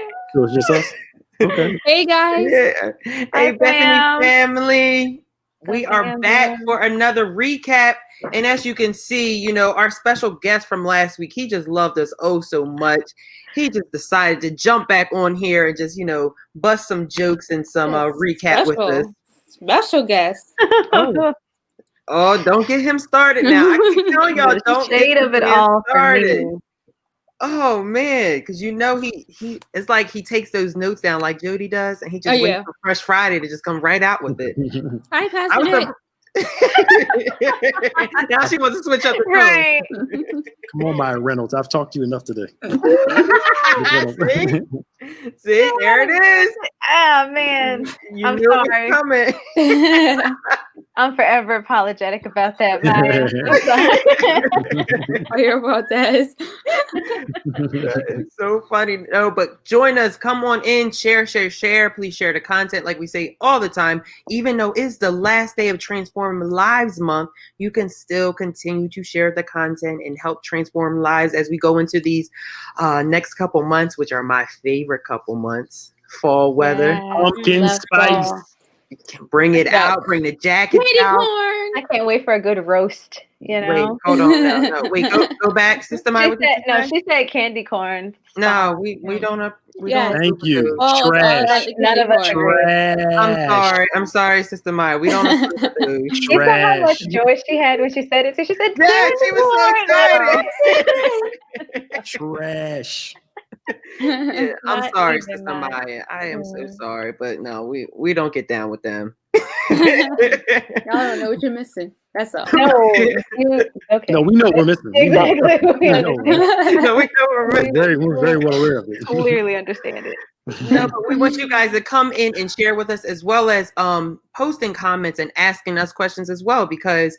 So it's just us? Okay. Hey guys. Yeah. Hey, Bethany family. We are Bam, back bam. for another recap. And as you can see, you know, our special guest from last week, he just loved us oh so much. He just decided to jump back on here and just, you know, bust some jokes and some recap with us. Special guest. Oh, don't get him started now. I keep telling y'all, don't Shade get of it him all started. for me. Oh man, because you know he it's like he takes those notes down like Jody does, and he just waits for Fresh Friday to just come right out with it. Hi, Pastor Nick. Now she wants to switch up the tone. Right. Come on, Maya Reynolds. I've talked to you enough today. See, there it is. Oh man, You I'm knew sorry. it was coming. I'm forever apologetic about that, Maya. I hear about that. It's so funny. No, but join us. Come on in. Share. Please share the content like we say all the time. Even though it's the last day of Transform Lives Month, you can still continue to share the content and help transform lives as we go into these next couple months, which are my favorite couple months. Fall weather. Pumpkin spice. You can bring it out. Bring the jackets out. I can't wait for a good roast. You know. Wait, hold on. No. Wait, go back, Sister Maya. She said candy corn. No, we don't. We don't. Thank you. Oh, trash. None of us. Trash. I'm sorry, Sister Maya. We don't. You saw how much joy she had when she said it. So she said, "Yeah, she was so excited." Trash. Yeah, I'm sorry, Sister Maya. I am so sorry, but no, we don't get down with them. Y'all don't know what you're missing. That's all. No, okay. No, we know we're missing. Exactly. We know. We're very well aware of it. Clearly understand it. No, but we want you guys to come in and share with us, as well as posting comments and asking us questions as well, because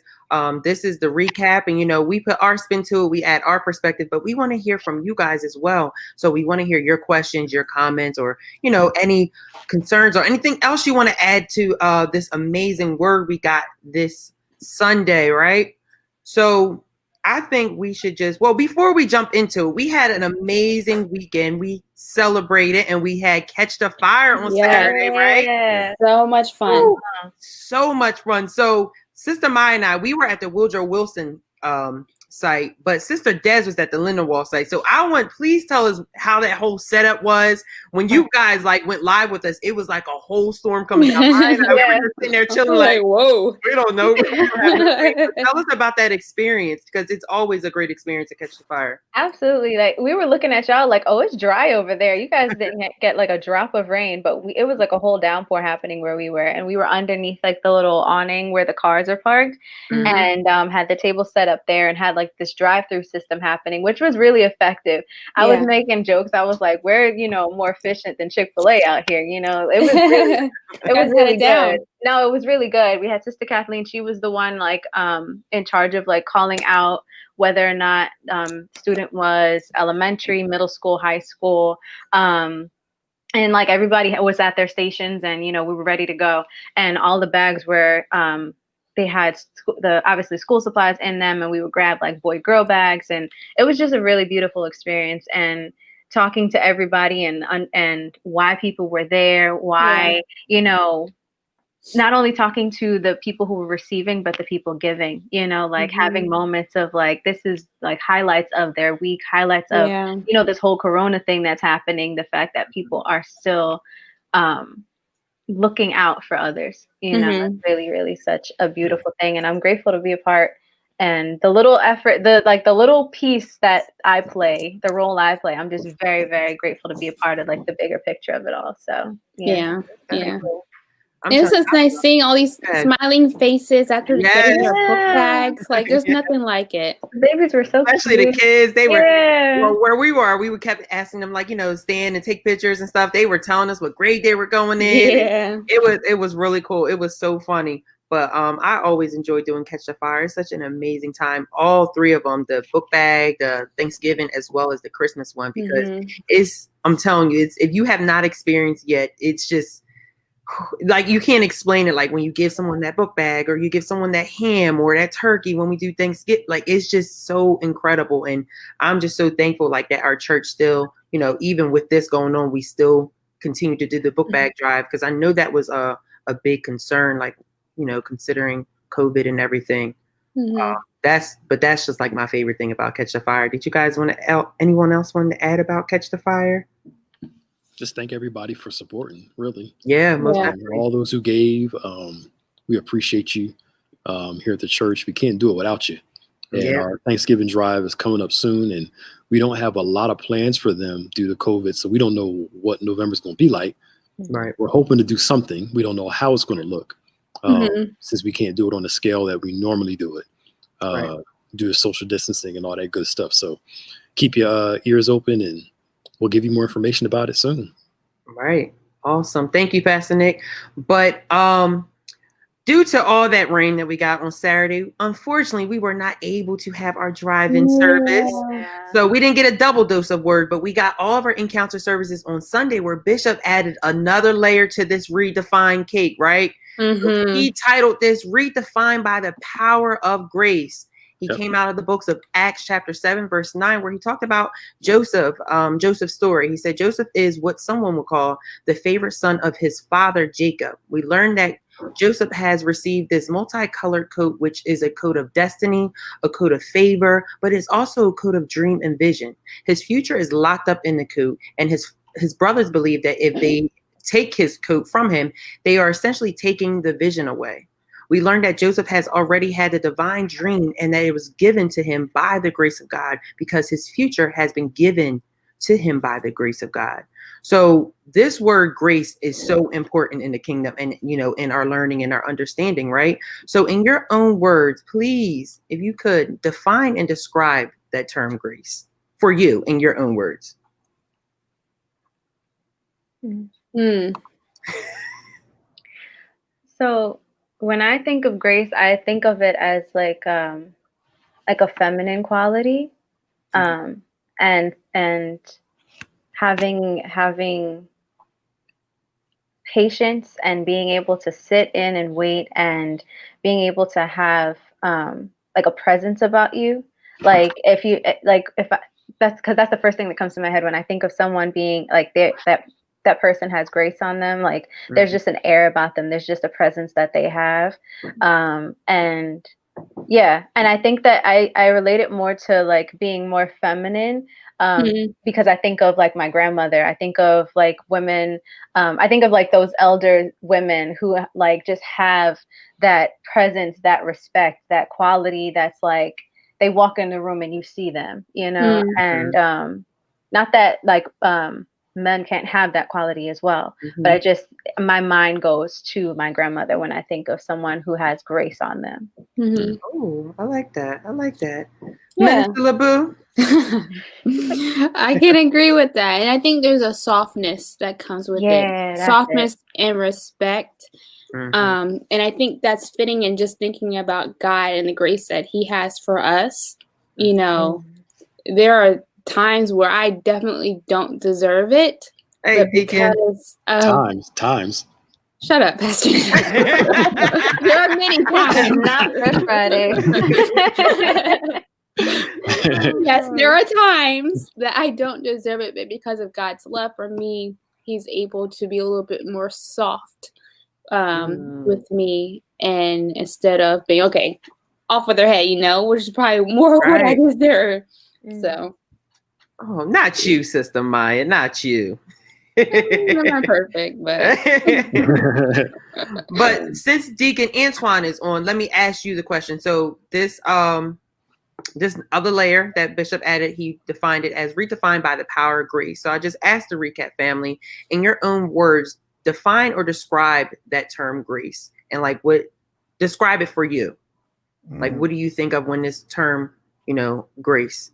this is the recap, and you know, we put our spin to it, we add our perspective, but we want to hear from you guys as well. So we want to hear your questions, your comments, or you know, any concerns or anything else you want to add to this amazing word we got this Sunday, right? So I think we should just, well, before we jump into it, we had an amazing weekend. We celebrated and we had Catch the Fire on Saturday, right? So much fun. Ooh, so much fun. So Sister Maya and I, we were at the Woodrow Wilson site, but Sister Des was at the Lindenwold site. So please tell us how that whole setup was. When you guys like went live with us, it was like a whole storm coming down. Maya and I were just sitting there chilling like, whoa. We don't know. Tell us about that experience, because it's always a great experience to catch the fire. Absolutely. Like we were looking at y'all like, oh, it's dry over there. You guys didn't get like a drop of rain, but it was like a whole downpour happening where we were, and we were underneath like the little awning where the cars are parked, and had the table set up there and had like this drive-through system happening, which was really effective. I was making jokes. I was like, we're, you know, more efficient than Chick-fil-A out here. You know, it was really, good. No, it was really good. We had Sister Kathleen. She was the one like in charge of like calling out whether or not student was elementary, middle school, high school. And like everybody was at their stations, and you know, we were ready to go, and all the bags were they had obviously school supplies in them, and we would grab like boy girl bags, and it was just a really beautiful experience. And talking to everybody and why people were there, why you know, not only talking to the people who were receiving, but the people giving, you know, like having moments of like, this is like highlights of their week, highlights of, you know, this whole Corona thing that's happening, the fact that people are still looking out for others, you know, that's really, really such a beautiful thing. And I'm grateful to be a part. And the little effort, the little piece that I play, the role I play, I'm just very, very grateful to be a part of like the bigger picture of it all. So yeah. It was just nice seeing all these smiling faces after getting their book bags. Like, there's nothing like it. The babies were so Especially cute. the kids. They were, well, where we were, we would kept asking them, like, you know, stand and take pictures and stuff. They were telling us what grade they were going in. Yeah. It was really cool. It was so funny. But I always enjoy doing Catch the Fire. It's such an amazing time. All three of them, the book bag, the Thanksgiving, as well as the Christmas one, because I'm telling you, if you have not experienced yet, it's just like you can't explain it. Like when you give someone that book bag or you give someone that ham or that turkey when we do Thanksgiving, like it's just so incredible. And I'm just so thankful like that our church still, you know, even with this going on, we still continue to do the book bag drive, because I know that was a big concern, like, you know, considering COVID and everything. That's just like my favorite thing about Catch the Fire. Did you guys anyone else want to add about Catch the Fire? Just thank everybody for supporting, really. Yeah, most definitely. All those who gave, we appreciate you here at the church. We can't do it without you. And our Thanksgiving drive is coming up soon, and we don't have a lot of plans for them due to COVID, so we don't know what November's going to be like. Right. We're hoping to do something. We don't know how it's going to look, since we can't do it on the scale that we normally do it, due to social distancing and all that good stuff. So keep your ears open, and we'll give you more information about it soon. Right. Awesome. Thank you, Pastor Nick. But due to all that rain that we got on Saturday, unfortunately, we were not able to have our drive-in service. So we didn't get a double dose of word, but we got all of our encounter services on Sunday, where Bishop added another layer to this redefined cake, right? So he titled this Redefined by the Power of Grace. He came out of the books of Acts chapter 7, verse 9, where he talked about Joseph's story. He said, Joseph is what someone would call the favorite son of his father, Jacob. We learned that Joseph has received this multicolored coat, which is a coat of destiny, a coat of favor, but it's also a coat of dream and vision. His future is locked up in the coat, and his brothers believe that if they take his coat from him, they are essentially taking the vision away. We learned that Joseph has already had a divine dream, and that it was given to him by the grace of God, because his future has been given to him by the grace of God. So this word grace is so important in the kingdom, and, you know, in our learning and our understanding, right? So in your own words, please, if you could, define and describe that term grace for you in your own words. So when I think of grace, I think of it as like a feminine quality, and having patience and being able to sit in and wait, and being able to have like a presence about you. Like that's because that's the first thing that comes to my head when I think of someone being like that person has grace on them. Like there's just an air about them. There's just a presence that they have. And I think that I relate it more to like being more feminine, because I think of like my grandmother. I think of like women. I think of like those elder women who like just have that presence, that respect, that quality. That's like they walk in the room and you see them, you know, and not that like men can't have that quality as well, but my mind goes to my grandmother when I think of someone who has grace on them. Oh, I like that. Minister LaBoo? I can agree with that. And I think there's a softness that comes with it. Softness and respect. And I think that's fitting in just thinking about God and the grace that he has for us. You know, there are times where I definitely don't deserve it. Hey, but because times. Shut up, Pastor. There are many times. Not for Friday. Yes, there are times that I don't deserve it, but because of God's love for me, he's able to be a little bit more soft with me, and instead of being off with their head, you know, which is probably more what I deserve. So, oh, not you, Sister Maya, not you. I'm not perfect, but but since Deacon Antoine is on, let me ask you the question. So this other layer that Bishop added, he defined it as redefined by the power of grace. So I just asked the recap family, in your own words, define or describe that term grace, and like describe it for you. Like, what do you think of when this term, you know, grace?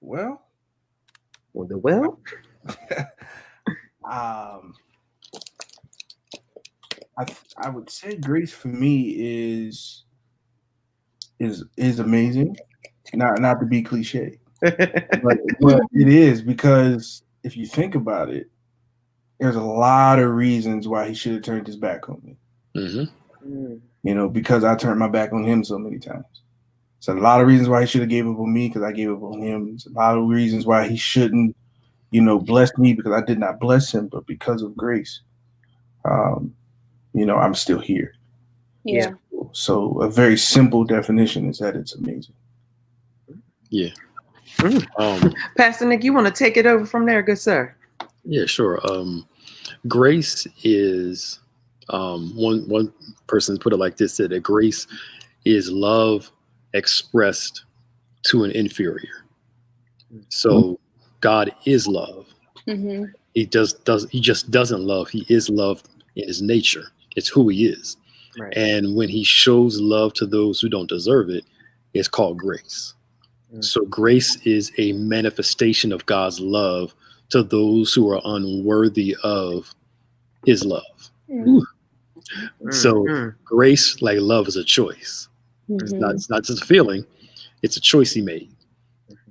Well, I would say grace for me is amazing. Not to be cliche, but it is, because if you think about it, there's a lot of reasons why he should have turned his back on me. Because I turned my back on him so many times. So a lot of reasons why he should have gave up on me because I gave up on him. There's a lot of reasons why he shouldn't, bless me because I did not bless him, but because of grace, I'm still here. Yeah. So a very simple definition is that it's amazing. Yeah. Pastor Nick, you want to take it over from there, good sir? Yeah, sure. Grace is one person put it like this: that grace is love expressed to an inferior. So God is love. He just doesn't love. He is love in his nature. It's who he is. Right. And when he shows love to those who don't deserve it, it's called grace. So grace is a manifestation of God's love to those who are unworthy of his love. So grace, like love, is a choice. It's not just a feeling, it's a choice he made.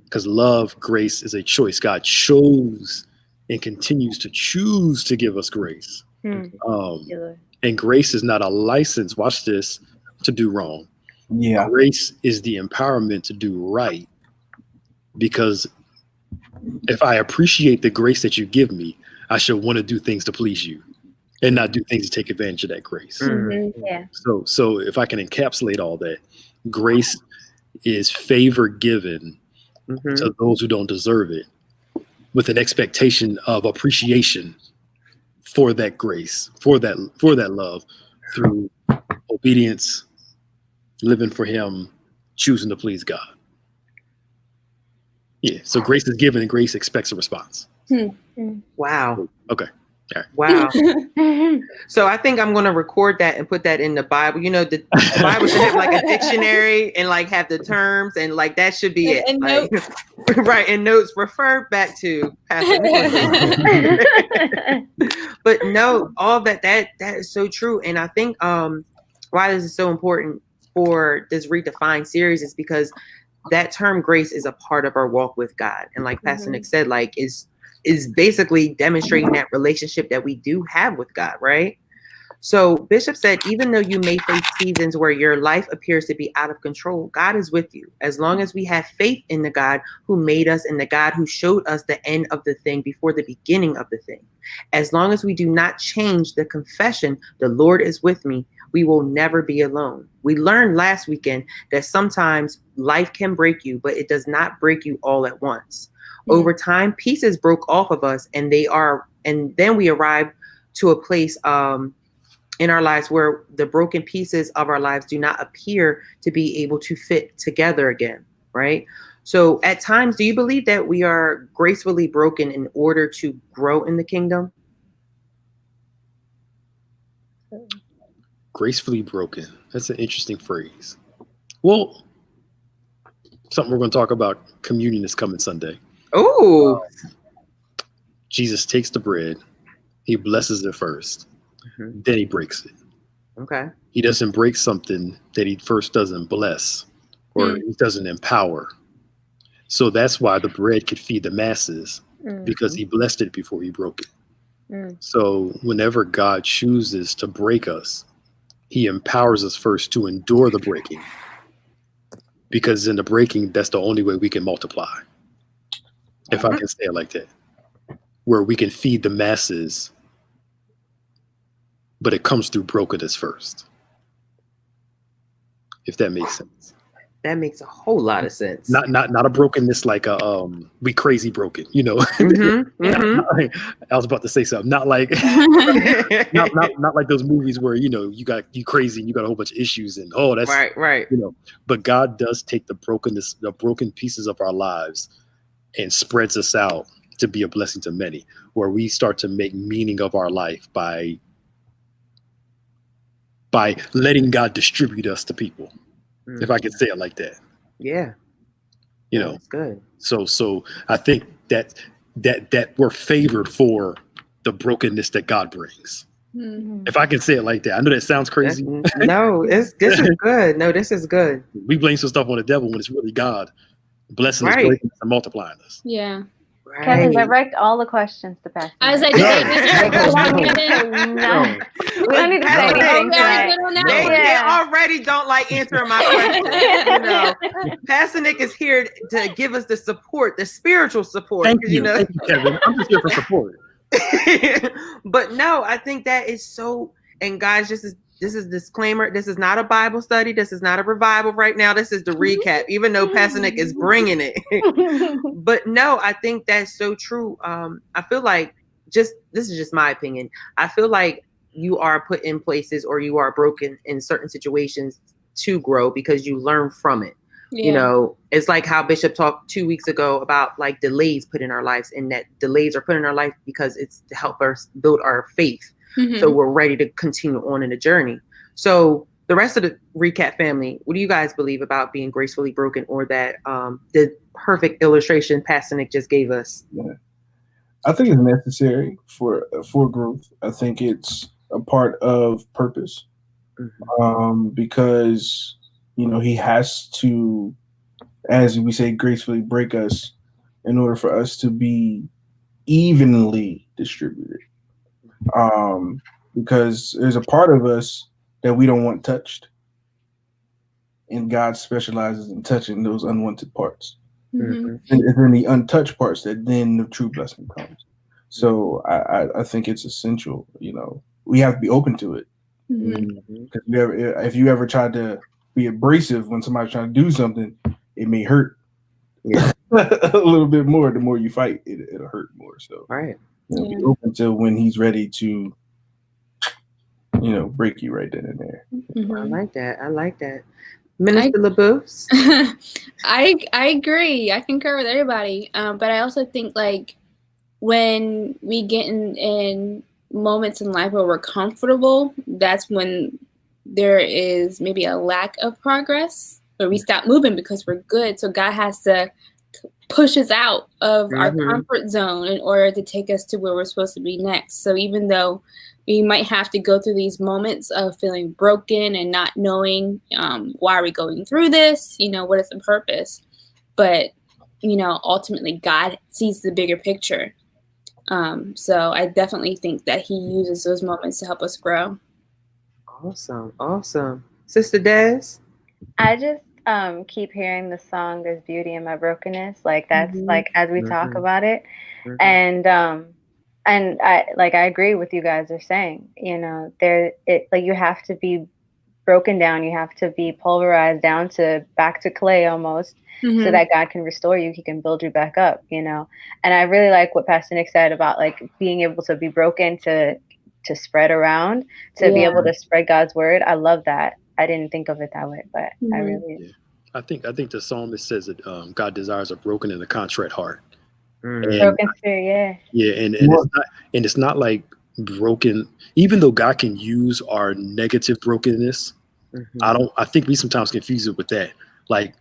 Because love, grace is a choice. God chose and continues to choose to give us grace. And grace is not a license, watch this, to do wrong. Yeah. Grace is the empowerment to do right. Because if I appreciate the grace that you give me, I should want to do things to please you and not do things to take advantage of that grace. Yeah. So if I can encapsulate all that, grace is favor given to those who don't deserve it, with an expectation of appreciation for that grace, for that love, through obedience, living for him, choosing to please God. Yeah. So grace is given and grace expects a response. Wow. Okay. All right. Wow. So I think I'm going to record that and put that in the Bible. The Bible should have like a dictionary and like have the terms and like that should be it. And like, notes. Right. And notes refer back to Pastor But no, all that is so true. And I think why this is so important for this Redefined series is because that term grace is a part of our walk with God. And like Pastor Nick said, like is basically demonstrating that relationship that we do have with God, right? So Bishop said, even though you may face seasons where your life appears to be out of control, God is with you. As long as we have faith in the God who made us and the God who showed us the end of the thing before the beginning of the thing. As long as we do not change the confession, the Lord is with me, we will never be alone. We learned last weekend that sometimes life can break you, but it does not break you all at once. Over time, pieces broke off of us, and then we arrive to a place in our lives where the broken pieces of our lives do not appear to be able to fit together again, right? So at times, do you believe that we are gracefully broken in order to grow in the kingdom? Gracefully broken. That's an interesting phrase. Well, something we're going to talk about. Communion is coming Sunday. Oh, Jesus takes the bread. He blesses it first. Then he breaks it. Okay. He doesn't break something that he first doesn't bless or he doesn't empower. So that's why the bread could feed the masses, because he blessed it before he broke it. So whenever God chooses to break us, he empowers us first to endure the breaking, because in the breaking, that's the only way we can multiply. If I can say it like that, where we can feed the masses, but it comes through brokenness first. If that makes sense. That makes a whole lot of sense. Not a brokenness like a we crazy broken, I was about to say something. Not like not like those movies where you crazy and you got a whole bunch of issues and that's right. But God does take the broken pieces of our lives and spreads us out to be a blessing to many, where we start to make meaning of our life by letting God distribute us to people. If I could say it like that. Yeah. That's good. So I think that we're favored for the brokenness that God brings. If I can say it like that. I know that sounds crazy. No, this is good. No, this is good. We blame some stuff on the devil when it's really God blessing us, breaking us, and multiplying us. Yeah. Kevin, direct all the questions to Pastor. I was like, we don't need to say anything tonight. They already don't like answering my questions. Pastor Nick is here to give us the support, the spiritual support. Thank you, Kevin. I'm just here for support. But no, I think that is so. And guys, this is disclaimer. This is not a Bible study. This is not a revival right now. This is the recap, even though Pastor Nick is bringing it. But no, I think that's so true. I feel like this is just my opinion. I feel like you are put in places or you are broken in certain situations to grow because you learn from it. Yeah. It's like how Bishop talked 2 weeks ago about like delays put in our lives, and that delays are put in our life because it's to help us build our faith. Mm-hmm. So we're ready to continue on in the journey. So the rest of the recap family, what do you guys believe about being gracefully broken, or that the perfect illustration Pastor Nick just gave us? Yeah. I think it's necessary for growth. I think it's a part of purpose, because he has to, as we say, gracefully break us in order for us to be evenly distributed. Because there's a part of us that we don't want touched, and God specializes in touching those unwanted parts. Mm-hmm. And it's in the untouched parts that then the true blessing comes. So I think it's essential. We have to be open to it. Because if you ever tried to be abrasive when somebody's trying to do something, it may hurt a little bit more. The more you fight, it'll hurt more. So be open to when he's ready to, break you right then and there. Mm-hmm. I like that. Minister LaBouffe. I agree. I concur with everybody. But I also think like when we get in moments in life where we're comfortable, that's when there is maybe a lack of progress, where we stop moving because we're good. So God has to push us out of our comfort zone in order to take us to where we're supposed to be next. So even though we might have to go through these moments of feeling broken and not knowing why are we going through this, what is the purpose? But, ultimately God sees the bigger picture. So I definitely think that he uses those moments to help us grow. Awesome. Sister Des? I just keep hearing the song "There's Beauty in My Brokenness." Like that's like as we talk about it, and I agree with you guys are saying. You have to be broken down. You have to be pulverized down to back to clay almost, so that God can restore you. He can build you back up. And I really like what Pastor Nick said about like being able to be broken to spread around, to be able to spread God's word. I love that. I didn't think of it that way, but I really. Yeah. I think the psalmist says that God desires a broken and a contrite heart. Broken spirit, and it's not like broken. Even though God can use our negative brokenness, I think we sometimes confuse it with that. Like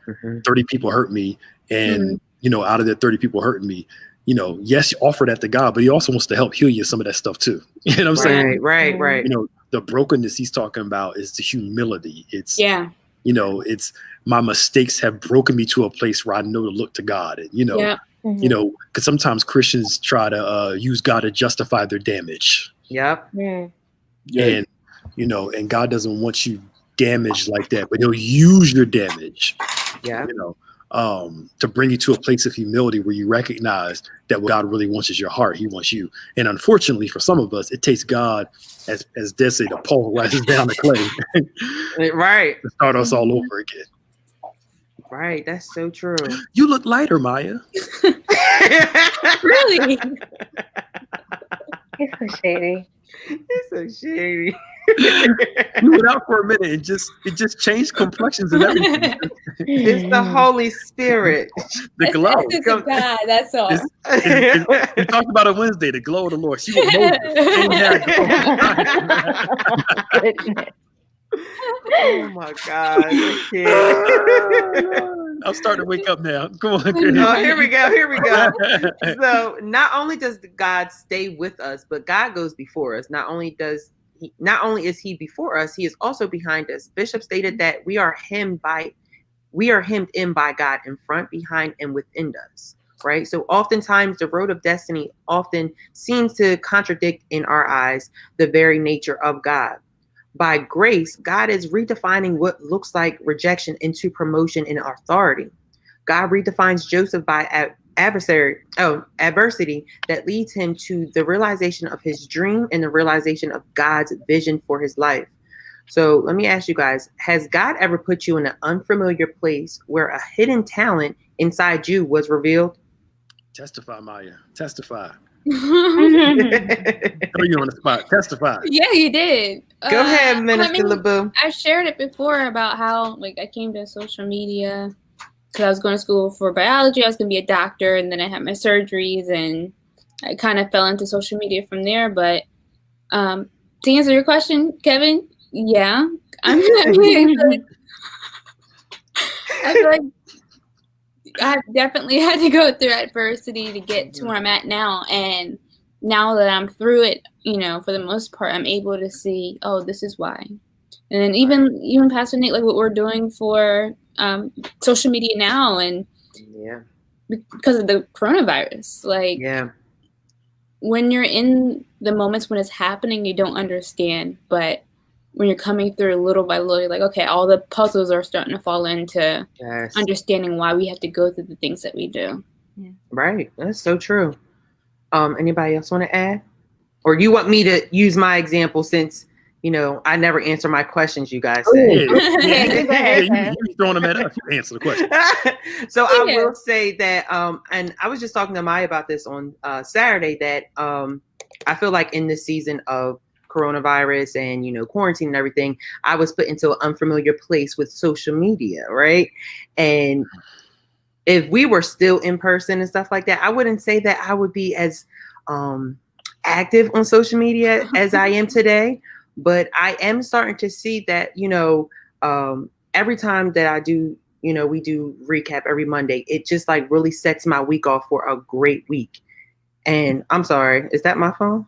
30 people hurt me, and out of the 30 people hurting me, yes, you offer that to God, but he also wants to help heal you some of that stuff too. You know what I'm saying? Right. The brokenness he's talking about is the humility. It's it's my mistakes have broken me to a place where I know to look to God. And because sometimes Christians try to use God to justify their damage. Yep. And and God doesn't want you damaged like that, but he'll use your damage. To bring you to a place of humility where you recognize that what God really wants is your heart. He wants you. And unfortunately, for some of us, it takes God, as Des said, to pulverize us down the clay. Right. To start us all over again. Right. That's so true. You look lighter, Maya. Really? He's so shady. You went out for a minute and it just changed complexions and everything. It's the Holy Spirit. The glow. It's God, that's all. We talked about it Wednesday, the glow of the Lord. She was Moses. Oh my God. I'm starting to wake up now. Come on. Oh, here we go. So not only does God stay with us, but God goes before us. Not only is he before us, he is also behind us. Bishop stated that we are hemmed in by God in front, behind, and within us. right? So oftentimes the road of destiny often seems to contradict in our eyes the very nature of God. By grace, God is redefining what looks like rejection into promotion and authority. God redefines Joseph by adversity that leads him to the realization of his dream and the realization of God's vision for his life. So let me ask you guys, has God ever put you in an unfamiliar place where a hidden talent inside you was revealed? Testify, Maya. Testify. Yeah, Throw you on the spot. Testify. you did. Go ahead, Minister LeBeau. I shared it before about how like I came to social media because I was going to school for biology. I was going to be a doctor, and then I had my surgeries, and I kind of fell into social media from there. But to answer your question, Kevin, yeah, I feel like I definitely had to go through adversity to get to where I'm at now. And now that I'm through it, for the most part, I'm able to see, oh, this is why. And then even Pastor Nate, like what we're doing for social media now, and because of the coronavirus, like when you're in the moments when it's happening, you don't understand. But when you're coming through little by little, you're like, okay, all the puzzles are starting to fall into understanding why we have to go through the things that we do. Yeah. Right. That's so true. Anybody else want to add? Or you want me to use my example since, I never answer my questions, you guys say. You throwing them at us. You answer the question. So I will say that, and I was just talking to Maya about this on Saturday, that I feel like in this season of coronavirus and quarantine and everything, I was put into an unfamiliar place with social media, right? And if we were still in person and stuff like that, I wouldn't say that I would be as active on social media as I am today. But I am starting to see that every time that I do, we do recap every Monday, it just like really sets my week off for a great week. And I'm sorry, is that my phone?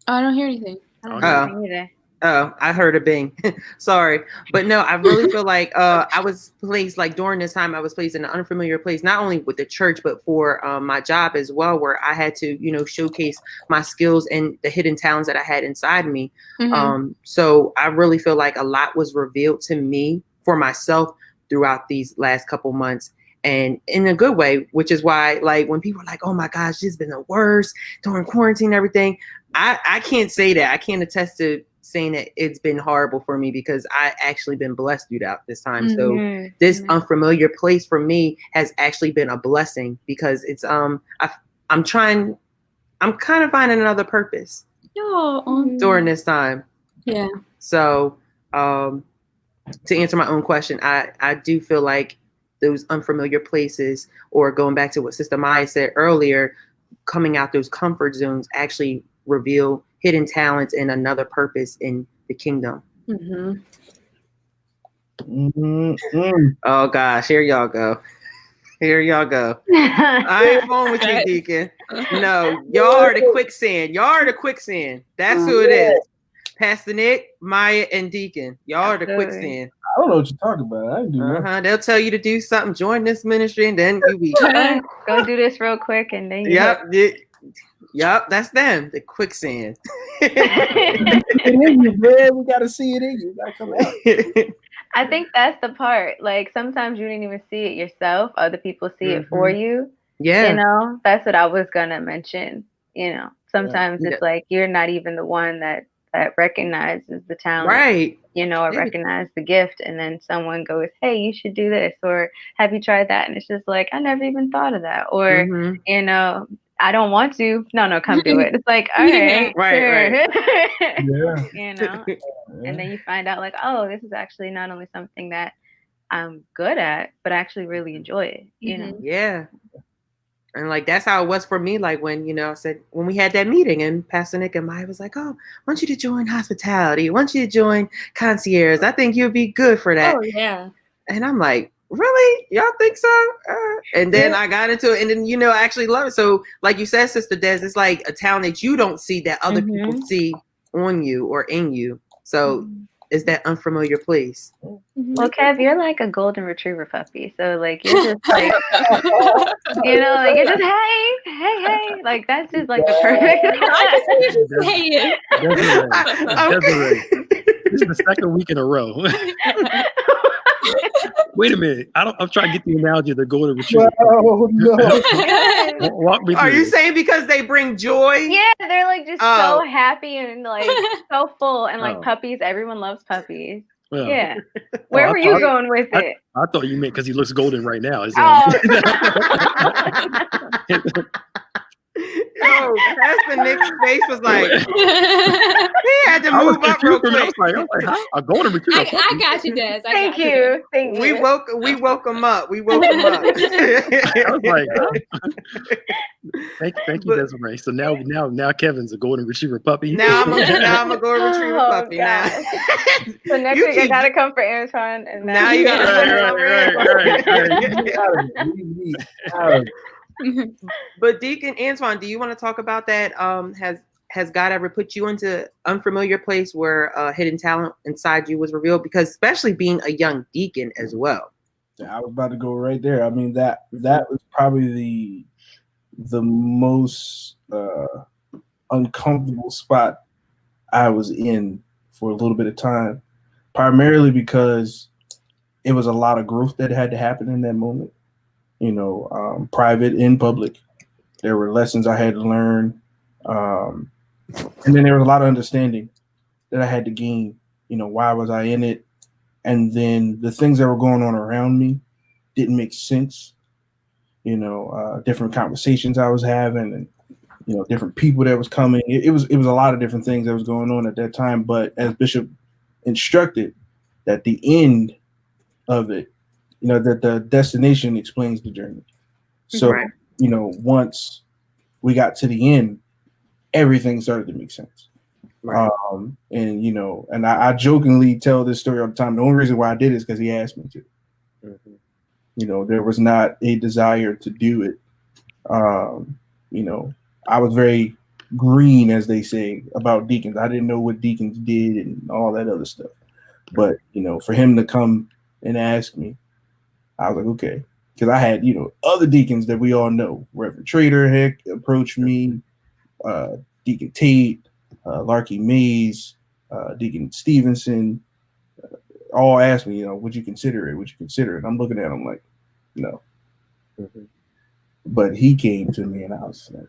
Oh, I don't hear anything. I don't hear anything either. Oh, I heard a bing. Sorry. But no, I really feel like I was placed, like during this time, I was placed in an unfamiliar place, not only with the church, but for my job as well, where I had to, showcase my skills and the hidden talents that I had inside me. Mm-hmm. So I really feel like a lot was revealed to me for myself throughout these last couple months. And in a good way, which is why, like, when people are like, oh my gosh, this has been the worst during quarantine and everything, I can't say that. I can't attest to saying that it's been horrible for me, because I actually been blessed throughout this time. Mm-hmm. So this unfamiliar place for me has actually been a blessing, because it's I'm kind of finding another purpose during this time. Yeah. So to answer my own question, I do feel like those unfamiliar places, or going back to what Sister Maya said earlier, coming out those comfort zones actually reveal hidden talents and another purpose in the kingdom. Mm-hmm. Mm-hmm. Oh gosh, here y'all go. I ain't going with you, Deacon. No, y'all are the quicksand. That's who it is. Pastor Nick, Maya, and Deacon. Y'all are the quicksand. I don't know what you're talking about. I do know. They'll tell you to do something, join this ministry, and then you be go do this real quick, and then Yep, that's them. The quicksand. We gotta see it in you. Gotta come out. I think that's the part. Like sometimes you didn't even see it yourself. Other people see it for you. Yeah. That's what I was gonna mention. Sometimes it's like you're not even the one that recognizes the talent. Right. Or recognize the gift, and then someone goes, hey, you should do this, or have you tried that? And it's just like, I never even thought of that. Or, I don't want to. No, come do it. It's like, all right. Right. Yeah. And then you find out like, oh, this is actually not only something that I'm good at, but I actually really enjoy it. Yeah. And like, that's how it was for me. Like when, I said, when we had that meeting and Pastor Nick and Maya was like, oh, I want you to join hospitality. I want you to join concierge. I think you'll be good for that. Oh, yeah. And I'm like, really? Y'all think so? And then I got into it, and then, I actually love it. So like you said, Sister Des, it's like a talent that you don't see that other people see on you or in you. So is that unfamiliar place. Well, Kev, you're like a golden retriever puppy. So like you're just like you know, like you're just hey. Like that's just like the perfect I Desiree. This is the second week in a row. Wait a minute. I'm trying to get the analogy of the golden retriever. Oh no. Walk me through Are you this. saying because they bring joy? Yeah, they're like just so happy and like so full and like puppies. Everyone loves puppies. Well, yeah. Where were you going with it? I thought you meant because he looks golden right now. Oh, Pastor Nick's face was like he had to move up real quick. I was like, huh? A golden retriever. I got you, Des. Thank you. We woke him up. I was like, huh? Thank you, Desiree. So now Kevin's a golden retriever puppy. Now I'm a golden retriever puppy. Now. So next week I gotta come for Antoine, and now you gotta right. But Deacon Antoine, do you want to talk about that? Has God ever put you into unfamiliar place where hidden talent inside you was revealed? Because especially being a young deacon as well. I was about to go right there. I mean that was probably the most uncomfortable spot I was in for a little bit of time, primarily because it was a lot of growth that had to happen in that moment. You know, private and public. There were lessons I had to learn. And then there was a lot of understanding that I had to gain. You know, why was I in it? And then the things that were going on around me didn't make sense. You know, different conversations I was having and, you know, different people that was coming. It was a lot of different things that was going on at that time. But as Bishop instructed, that the end of it, you know, that the destination explains the journey. So, right. You know, once we got to the end, everything started to make sense. Right. And, you know, and I jokingly tell this story all the time. The only reason why I did it is because he asked me to. Mm-hmm. You know, there was not a desire to do it. You know, I was very green, as they say, about deacons. I didn't know what deacons did and all that other stuff. But, you know, for him to come and ask me, I was like, okay. Because I had, you know, other deacons that we all know. Reverend Trader Hick approached me, Deacon Tate, Larky Mays, Deacon Stevenson, all asked me, you know, would you consider it? Would you consider it? I'm looking at him like, no. Mm-hmm. But he came to me and I was like,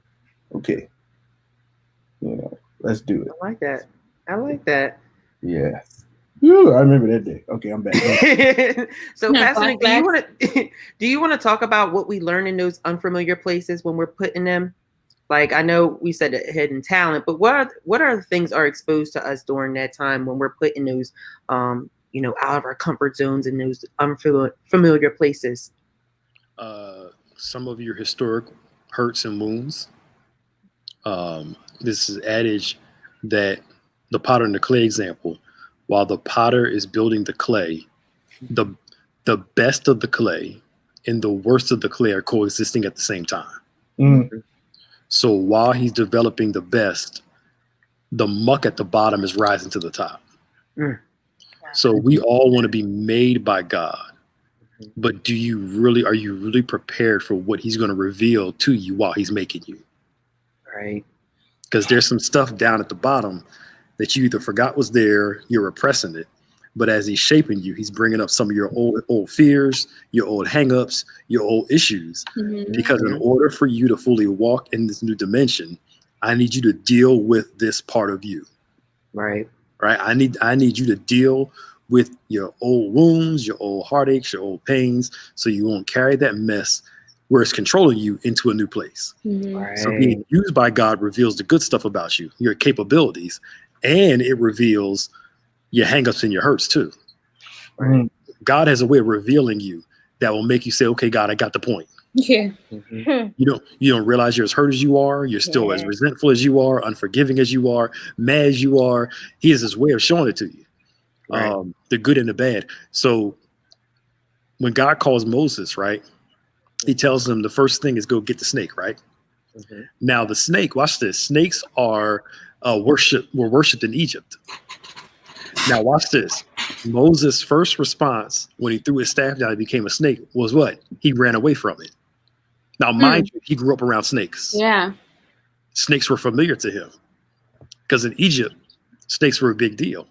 okay, you know, let's do it. I like that. Yeah. Ooh, I remember that day. Okay, I'm back. So, Pastor Nick, do you want to talk about what we learn in those unfamiliar places when we're put in them? Like, I know we said hidden talent, but what are the things are exposed to us during that time when we're put in those, you know, out of our comfort zones in those unfamiliar places? Some of your historic hurts and wounds. This is adage that the potter and the clay example. While the potter is building the clay, the best of the clay and the worst of the clay are coexisting at the same time. Mm-hmm. So while he's developing the best, the muck at the bottom is rising to the top. Mm. So we all want to be made by God, but are you really prepared for what he's going to reveal to you while he's making you? Right. Because there's some stuff down at the bottom that you either forgot was there, you're repressing it, but as he's shaping you, he's bringing up some of your old fears, your old hangups, your old issues. Mm-hmm. Because in order for you to fully walk in this new dimension, I need you to deal with this part of you. Right. Right. I need you to deal with your old wounds, your old heartaches, your old pains, so you won't carry that mess where it's controlling you into a new place. Mm-hmm. Right. So being used by God reveals the good stuff about you, your capabilities. And it reveals your hangups and your hurts too. Right? God has a way of revealing you that will make you say, okay, God, I got the point. Yeah. Mm-hmm. You don't realize you're as hurt as you are. You're still as resentful as you are, unforgiving as you are, mad as you are. He has his way of showing it to you. Right. The good and the bad. So when God calls Moses, right, he tells him the first thing is go get the snake, right? Mm-hmm. Now the snake, watch this. Snakes were worshipped in Egypt. Now watch this. Moses' first response when he threw his staff down and became a snake was what? He ran away from it. Now, mind you, he grew up around snakes. Yeah. Snakes were familiar to him because in Egypt, snakes were a big deal.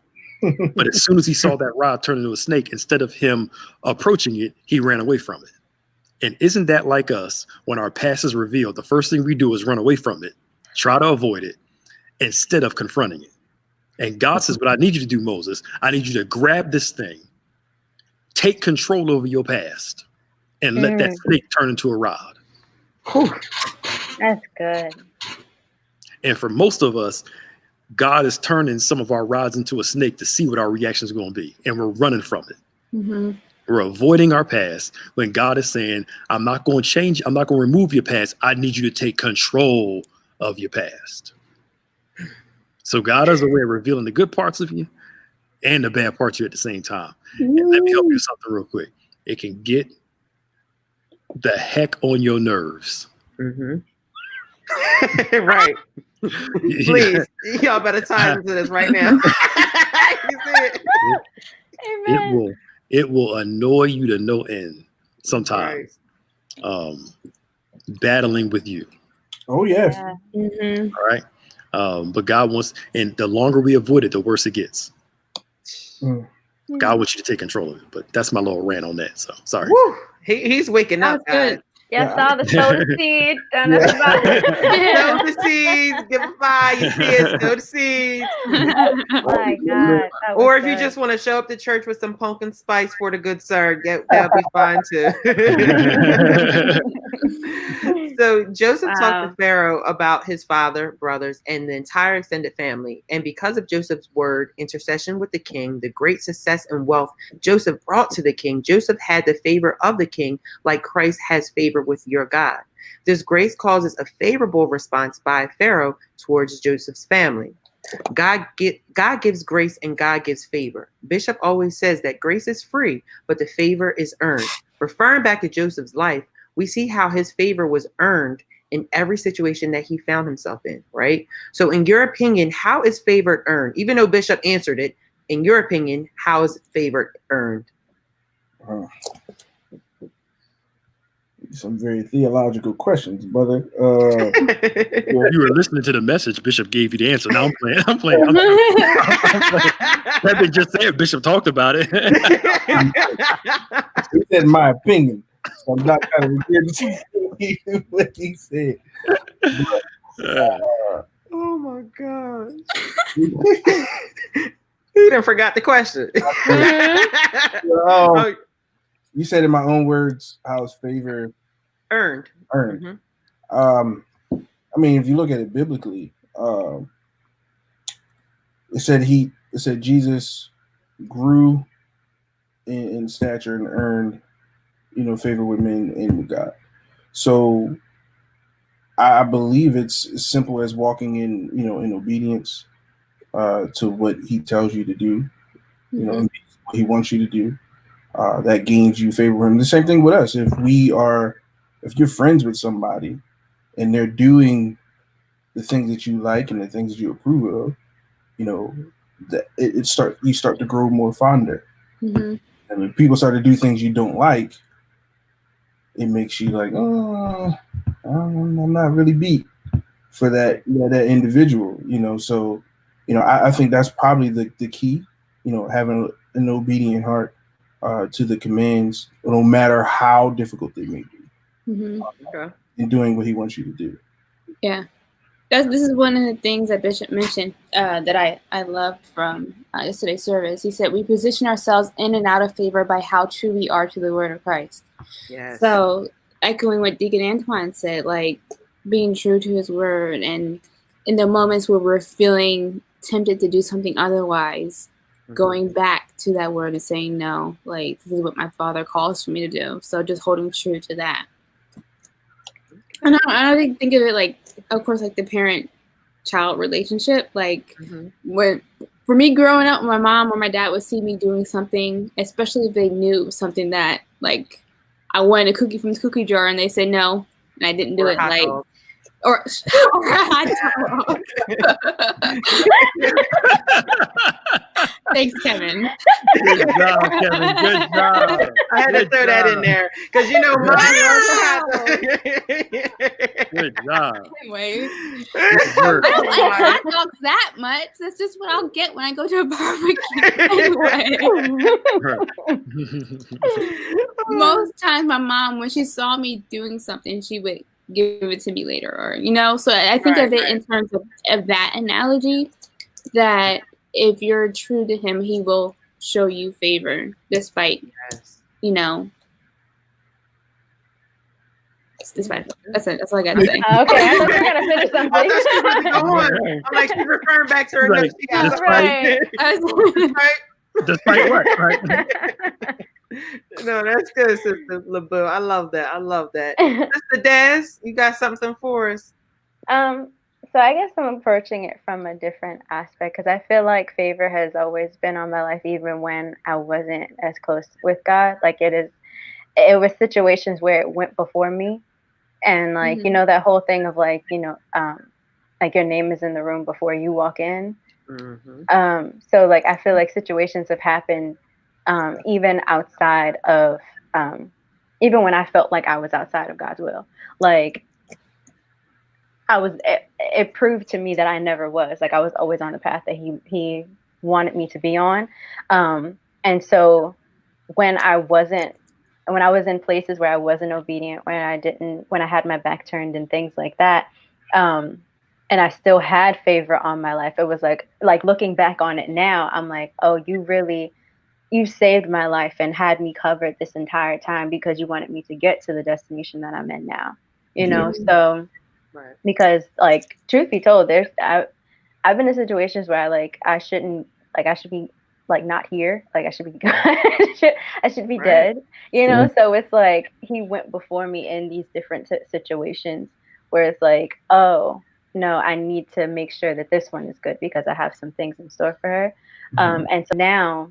But as soon as he saw that rod turn into a snake, instead of him approaching it, he ran away from it. And isn't that like us? When our past is revealed, the first thing we do is run away from it, try to avoid it, instead of confronting it. And God says, what I need you to do, Moses, I need you to grab this thing, take control over your past, and let that snake turn into a rod. Whew. That's good. And for most of us, God is turning some of our rods into a snake to see what our reaction is going to be. And we're running from it. Mm-hmm. We're avoiding our past when God is saying, I'm not going to change. I'm not going to remove your past. I need you to take control of your past. So God has a way of revealing the good parts of you and the bad parts of you at the same time. And let me help you with something real quick. It can get the heck on your nerves. Mm-hmm. Right. Please, y'all better tie into this right now. You see it? It will annoy you to no end sometimes. Right. Battling with you. Oh yes. Yeah. Mm-hmm. All right. But God wants, and the longer we avoid it, the worse it gets. God wants you to take control of it. But that's my little rant on that. So sorry. Woo! He's waking up, guys. Yes, all the sow the seed. Sow the seeds. Give a fire. You see it. Sow the seeds. Oh my God. Or if you just want to show up to church with some pumpkin spice for the good sir, that'll be fine too. So Joseph talked to Pharaoh about his father, brothers, and the entire extended family. And because of Joseph's word, intercession with the king, the great success and wealth Joseph brought to the king, Joseph had the favor of the king like Christ has favor with your God. This grace causes a favorable response by Pharaoh towards Joseph's family. God gives grace and God gives favor. Bishop always says that grace is free, but the favor is earned. Referring back to Joseph's life, we see how his favor was earned in every situation that he found himself in, right? So in your opinion, how is favor earned? Even though Bishop answered it, in your opinion, how is favor earned? Some very theological questions, brother. Well, you were listening to the message. Bishop gave you the answer. Now I'm playing. That been just said. Bishop talked about it. He said my opinion. So I'm not kind of regurgitating what he said. But, oh my God. He done forgot the question. You said in my own words, how's favor earned? Mm-hmm. I mean, if you look at it biblically, it said Jesus grew in stature and earned, favor with men and with God. So I believe it's as simple as walking in obedience to what he tells you to do, what he wants you to do. That gains you favor with him. The same thing with us. If you're friends with somebody and they're doing the things that you like and the things that you approve of, you start to grow more fonder. Mm-hmm. And when people start to do things you don't like, it makes you like, oh, I'm not really beat for that individual, So, I think that's probably the key, having an obedient heart to the commands, no matter how difficult they may be, in doing what he wants you to do. Yeah. This is one of the things that Bishop mentioned that I loved from yesterday's service. He said, we position ourselves in and out of favor by how true we are to the word of Christ. Yes. So echoing what Deacon Antoine said, like being true to his word, and in the moments where we're feeling tempted to do something otherwise, going back to that word and saying, no, like this is what my Father calls for me to do. So just holding true to that. And I don't think of it like, of course, like the parent-child relationship. Like when, for me growing up, my mom or my dad would see me doing something, especially if they knew something that, like, I wanted a cookie from the cookie jar and they said no, and I didn't do it. Like, or a hot dog. Thanks, Kevin. Good job, Kevin. Good job. I had to throw that in there because you know Good job. Anyway, Good work. I don't like hot dogs that much. That's just what I'll get when I go to a barbecue. Anyway, most times my mom, when she saw me doing something, she would give it to me later, or so I think of it in terms of that analogy, that if you're true to him, he will show you favor despite despite that's it. That's all I gotta say. Okay, I thought you were gonna finish something. I thought she was going on. I'm like, she's referring back to her Right. notes. She got Despite, despite what, right? No, that's good, Sister LaBoo. I love that. I love that. Sister Des, you got something for us? So I guess I'm approaching it from a different aspect, because I feel like favor has always been on my life, even when I wasn't as close with God. Like it was situations where it went before me, and like that whole thing of like like your name is in the room before you walk in. So like I feel like situations have happened even outside of even when I felt like I was outside of God's will. Like it proved to me that I never was. Like I was always on the path that he wanted me to be on. And so when I was in places where I wasn't obedient, when I had my back turned and things like that, and I still had favor on my life, it was like looking back on it now, I'm like, oh, you saved my life and had me covered this entire time because you wanted me to get to the destination that I'm in now. So because like truth be told, I've been in situations where I should be like not here, like I should be I should be dead, So it's like he went before me in these different situations where it's like, oh no, I need to make sure that this one is good because I have some things in store for her. And so now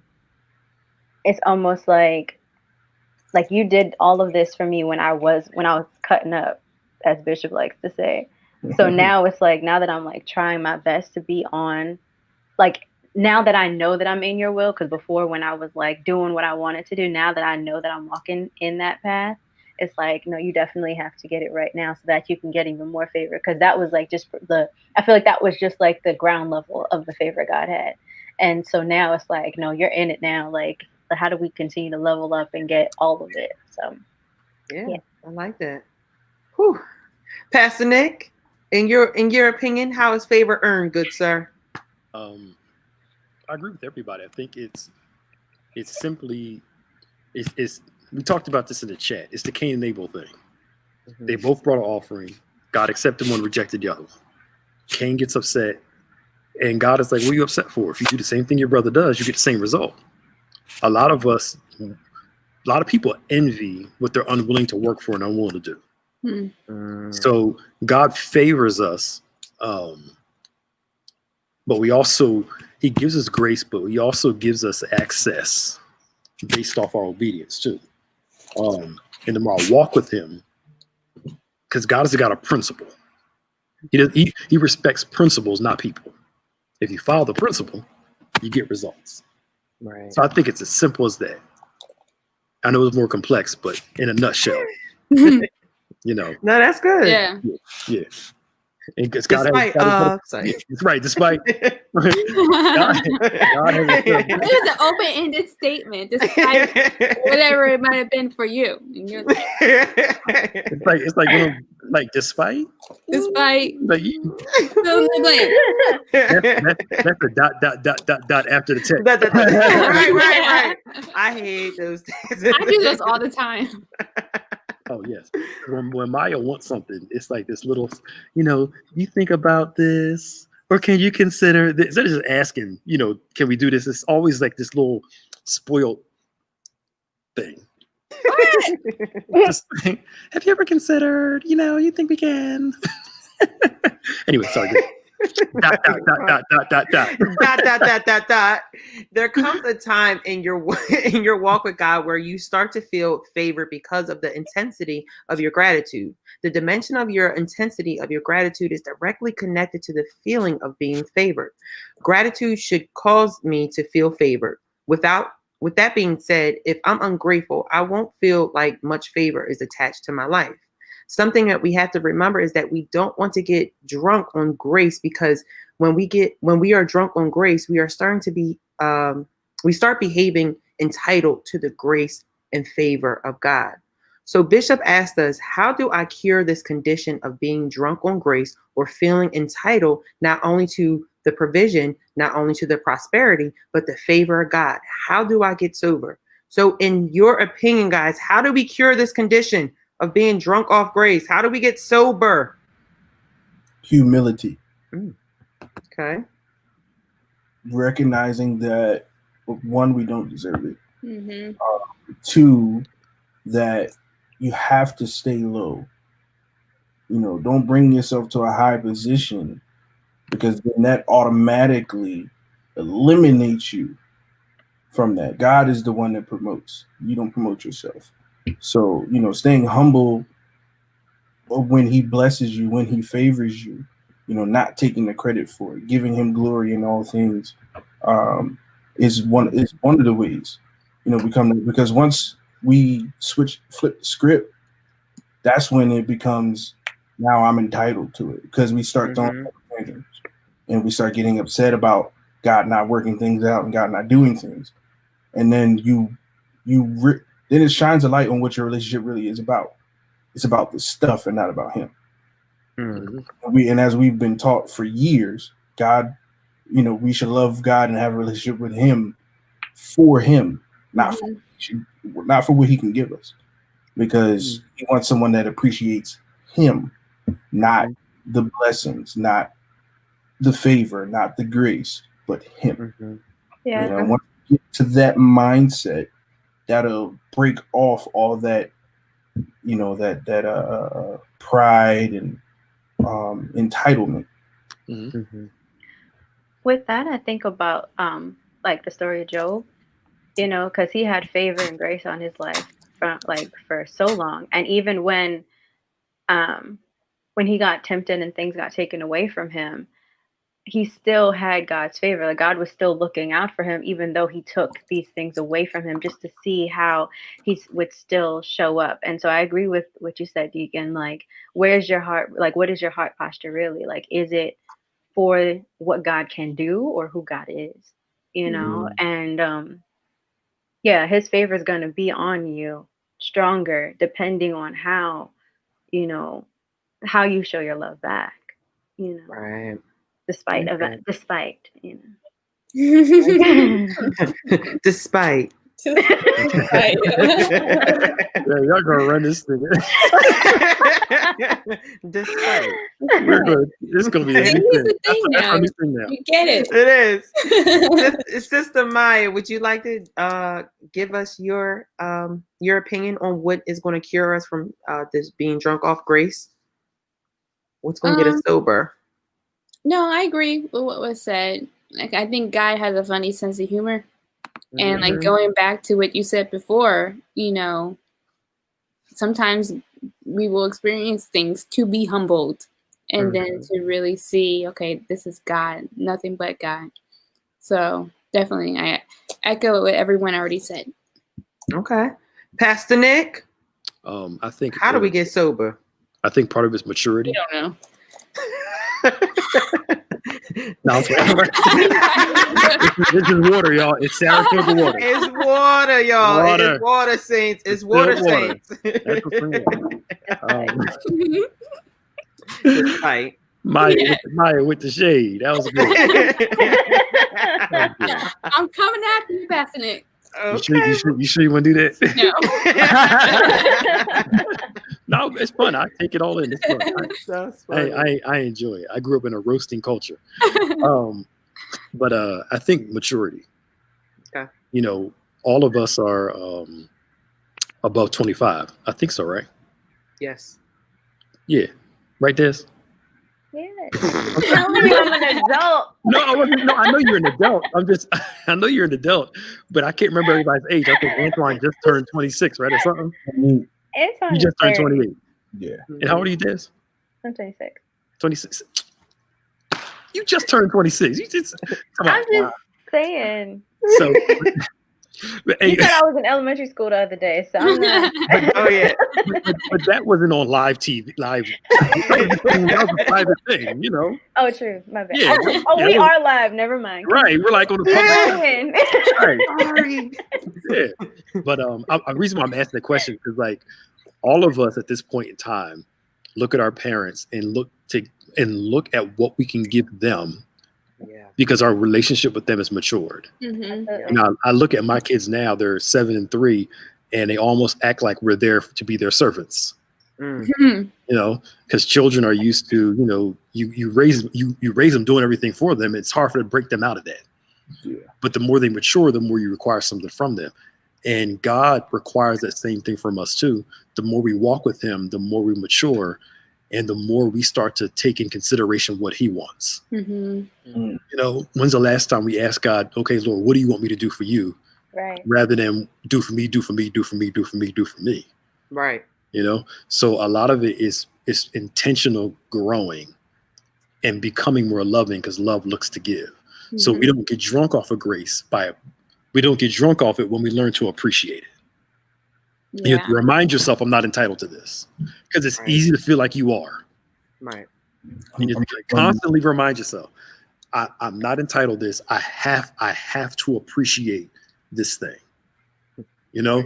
it's almost like you did all of this for me when I was cutting up, as Bishop likes to say. So now it's like, now that I'm like trying my best to be on, like now that I know that I'm in your will, because before when I was like doing what I wanted to do, now that I know that I'm walking in that path, it's like, no, you definitely have to get it right now so that you can get even more favor. Because that was like I feel like that was just like the ground level of the favor God had. And so now it's like, no, you're in it now. Like, how do we continue to level up and get all of it? So yeah. I like that. Whew. Pastor Nick, in your opinion, how is favor earned, good sir? I agree with everybody. I think it's simply we talked about this in the chat. It's the Cain and Abel thing. They both brought an offering. God accepted one, rejected the other. Cain gets upset, and God is like, "What are you upset for? If you do the same thing your brother does, you get the same result." A lot of people envy what they're unwilling to work for and unwilling to do. So God favors us, but he gives us grace, but he also gives us access based off our obedience too. And the more I walk with him, because God has got a principle. He respects principles, not people. If you follow the principle, you get results. Right. So I think it's as simple as that. I know it's more complex, but in a nutshell, No, that's good. Yeah. And despite, that's right. Despite God it was an open-ended statement, despite whatever it might have been for you. And you're like, it's like despite. Like, that's a dot after the text. Right. I hate those things. I do this all the time. Oh yes. When Maya wants something, it's like this little, you think about this, or can you consider this? Instead of just asking, can we do this? It's always like this little spoiled thing. Just have you ever considered, you think we can? Anyway, sorry. dot, dot, dot, dot, dot, dot, dot. There comes a time in your walk with God where you start to feel favored because of the intensity of your gratitude. The dimension of your intensity of your gratitude is directly connected to the feeling of being favored. Gratitude should cause me to feel favored. With that being said, if I'm ungrateful, I won't feel like much favor is attached to my life. Something that we have to remember is that we don't want to get drunk on grace, because when we are drunk on grace, we are starting to be we start behaving entitled to the grace and favor of God. So Bishop asked us, how do I cure this condition of being drunk on grace or feeling entitled not only to the provision, not only to the prosperity, but the favor of God? How do I get sober? So in your opinion, guys, how do we cure this condition of being drunk off grace? How do we get sober? Humility. Okay. Recognizing that, one, we don't deserve it. Mm-hmm. Two, that you have to stay low. Don't bring yourself to a high position, because then that automatically eliminates you from that. God is the one that promotes. You don't promote yourself. So, staying humble when he blesses you, when he favors you, not taking the credit for it, giving him glory in all things, is one of the ways, because once we flip the script, that's when it becomes, now I'm entitled to it, because we start throwing tantrums and we start getting upset about God not working things out and God not doing things. And then then it shines a light on what your relationship really is about. It's about the stuff and not about him. Mm-hmm. And as we've been taught for years, God, we should love God and have a relationship with him for him, not for what he can give us, because he wants someone that appreciates him, not the blessings, not the favor, not the grace, but him. Yeah. Once you get to that mindset, that'll break off all that, that pride and entitlement. With that, I think about like the story of Job, because he had favor and grace on his life for so long, and even when he got tempted and things got taken away from him, he still had God's favor. Like, God was still looking out for him, even though he took these things away from him, just to see how he would still show up. And so I agree with what you said, Deacon. Like, where's your heart? Like, what is your heart posture really? Like, is it for what God can do or who God is? And yeah, his favor is going to be on you stronger depending on how you show your love back. Right. Despite. Despite. Yeah, y'all gonna run this thing. Despite. It's gonna be a new thing now. You get it. It is. Sister Maya, would you like to give us your opinion on what is going to cure us from this being drunk off grace? What's going to get us sober? No, I agree with what was said. Like, I think God has a funny sense of humor. And like, going back to what you said before, sometimes we will experience things to be humbled, and then to really see, okay, this is God, nothing but God. So definitely, I echo what everyone already said. Okay. Pastor Nick? I think, how do we get sober? I think part of it's maturity. I don't know. No, this is water, y'all. It's Saratoga water. It's water, y'all. It's water, saints. It's water, saints. Despite. Maya with the shade. That was good. I'm coming after you, Pastor Nick. Okay. You sure you want to do that? No. No, it's fun. I take it all in. It's fun. I enjoy it. I grew up in a roasting culture. But I think maturity. Okay. All of us are above 25. I think so, right? Yes. Yeah. Right, Des? Yeah. Tell me I'm an adult. No, I wasn't. No, I know you're an adult. I know you're an adult, but I can't remember everybody's age. I think Antoine just turned 26, right, or something. Antoine You just turned 30. 28. Yeah. And how old are you, Des? I'm 26. 26. You just turned 26. You just. Come on. I'm just saying. So. Hey, You said I was in elementary school the other day, so I'm not. Oh yeah. but that wasn't on live TV. That was a private thing, you know. Oh, true. My bad. Yeah. We are live. Never mind. Right. We're like on the public. Sorry. Yeah. But the reason why I'm asking the question is like all of us at this point in time look at our parents and look at what we can give them. Yeah. Because our relationship with them has matured. Mm-hmm. Now I look at my kids now; they're 7 and 3, and they almost act like we're there to be their servants. Mm-hmm. You know, because children are used to, you know, you raise them doing everything for them. It's hard for them to break them out of that. Yeah. But the more they mature, the more you require something from them, and God requires that same thing from us too. The more we walk with Him, the more we mature. And the more we start to take in consideration what He wants. Mm-hmm. You know, when's the last time we asked God, okay, Lord, what do you want me to do for you? Right. Rather than do for me, do for me, do for me, do for me, do for me. Right. You know, so a lot of it is intentional growing and becoming more loving because love looks to give. Mm-hmm. So we don't get drunk off of grace we don't get drunk off it when we learn to appreciate it. Yeah. You have to remind yourself, I'm not entitled to this, because it's easy to feel like you are. Right. And you constantly remind yourself, I'm not entitled to this. I have to appreciate this thing. You know,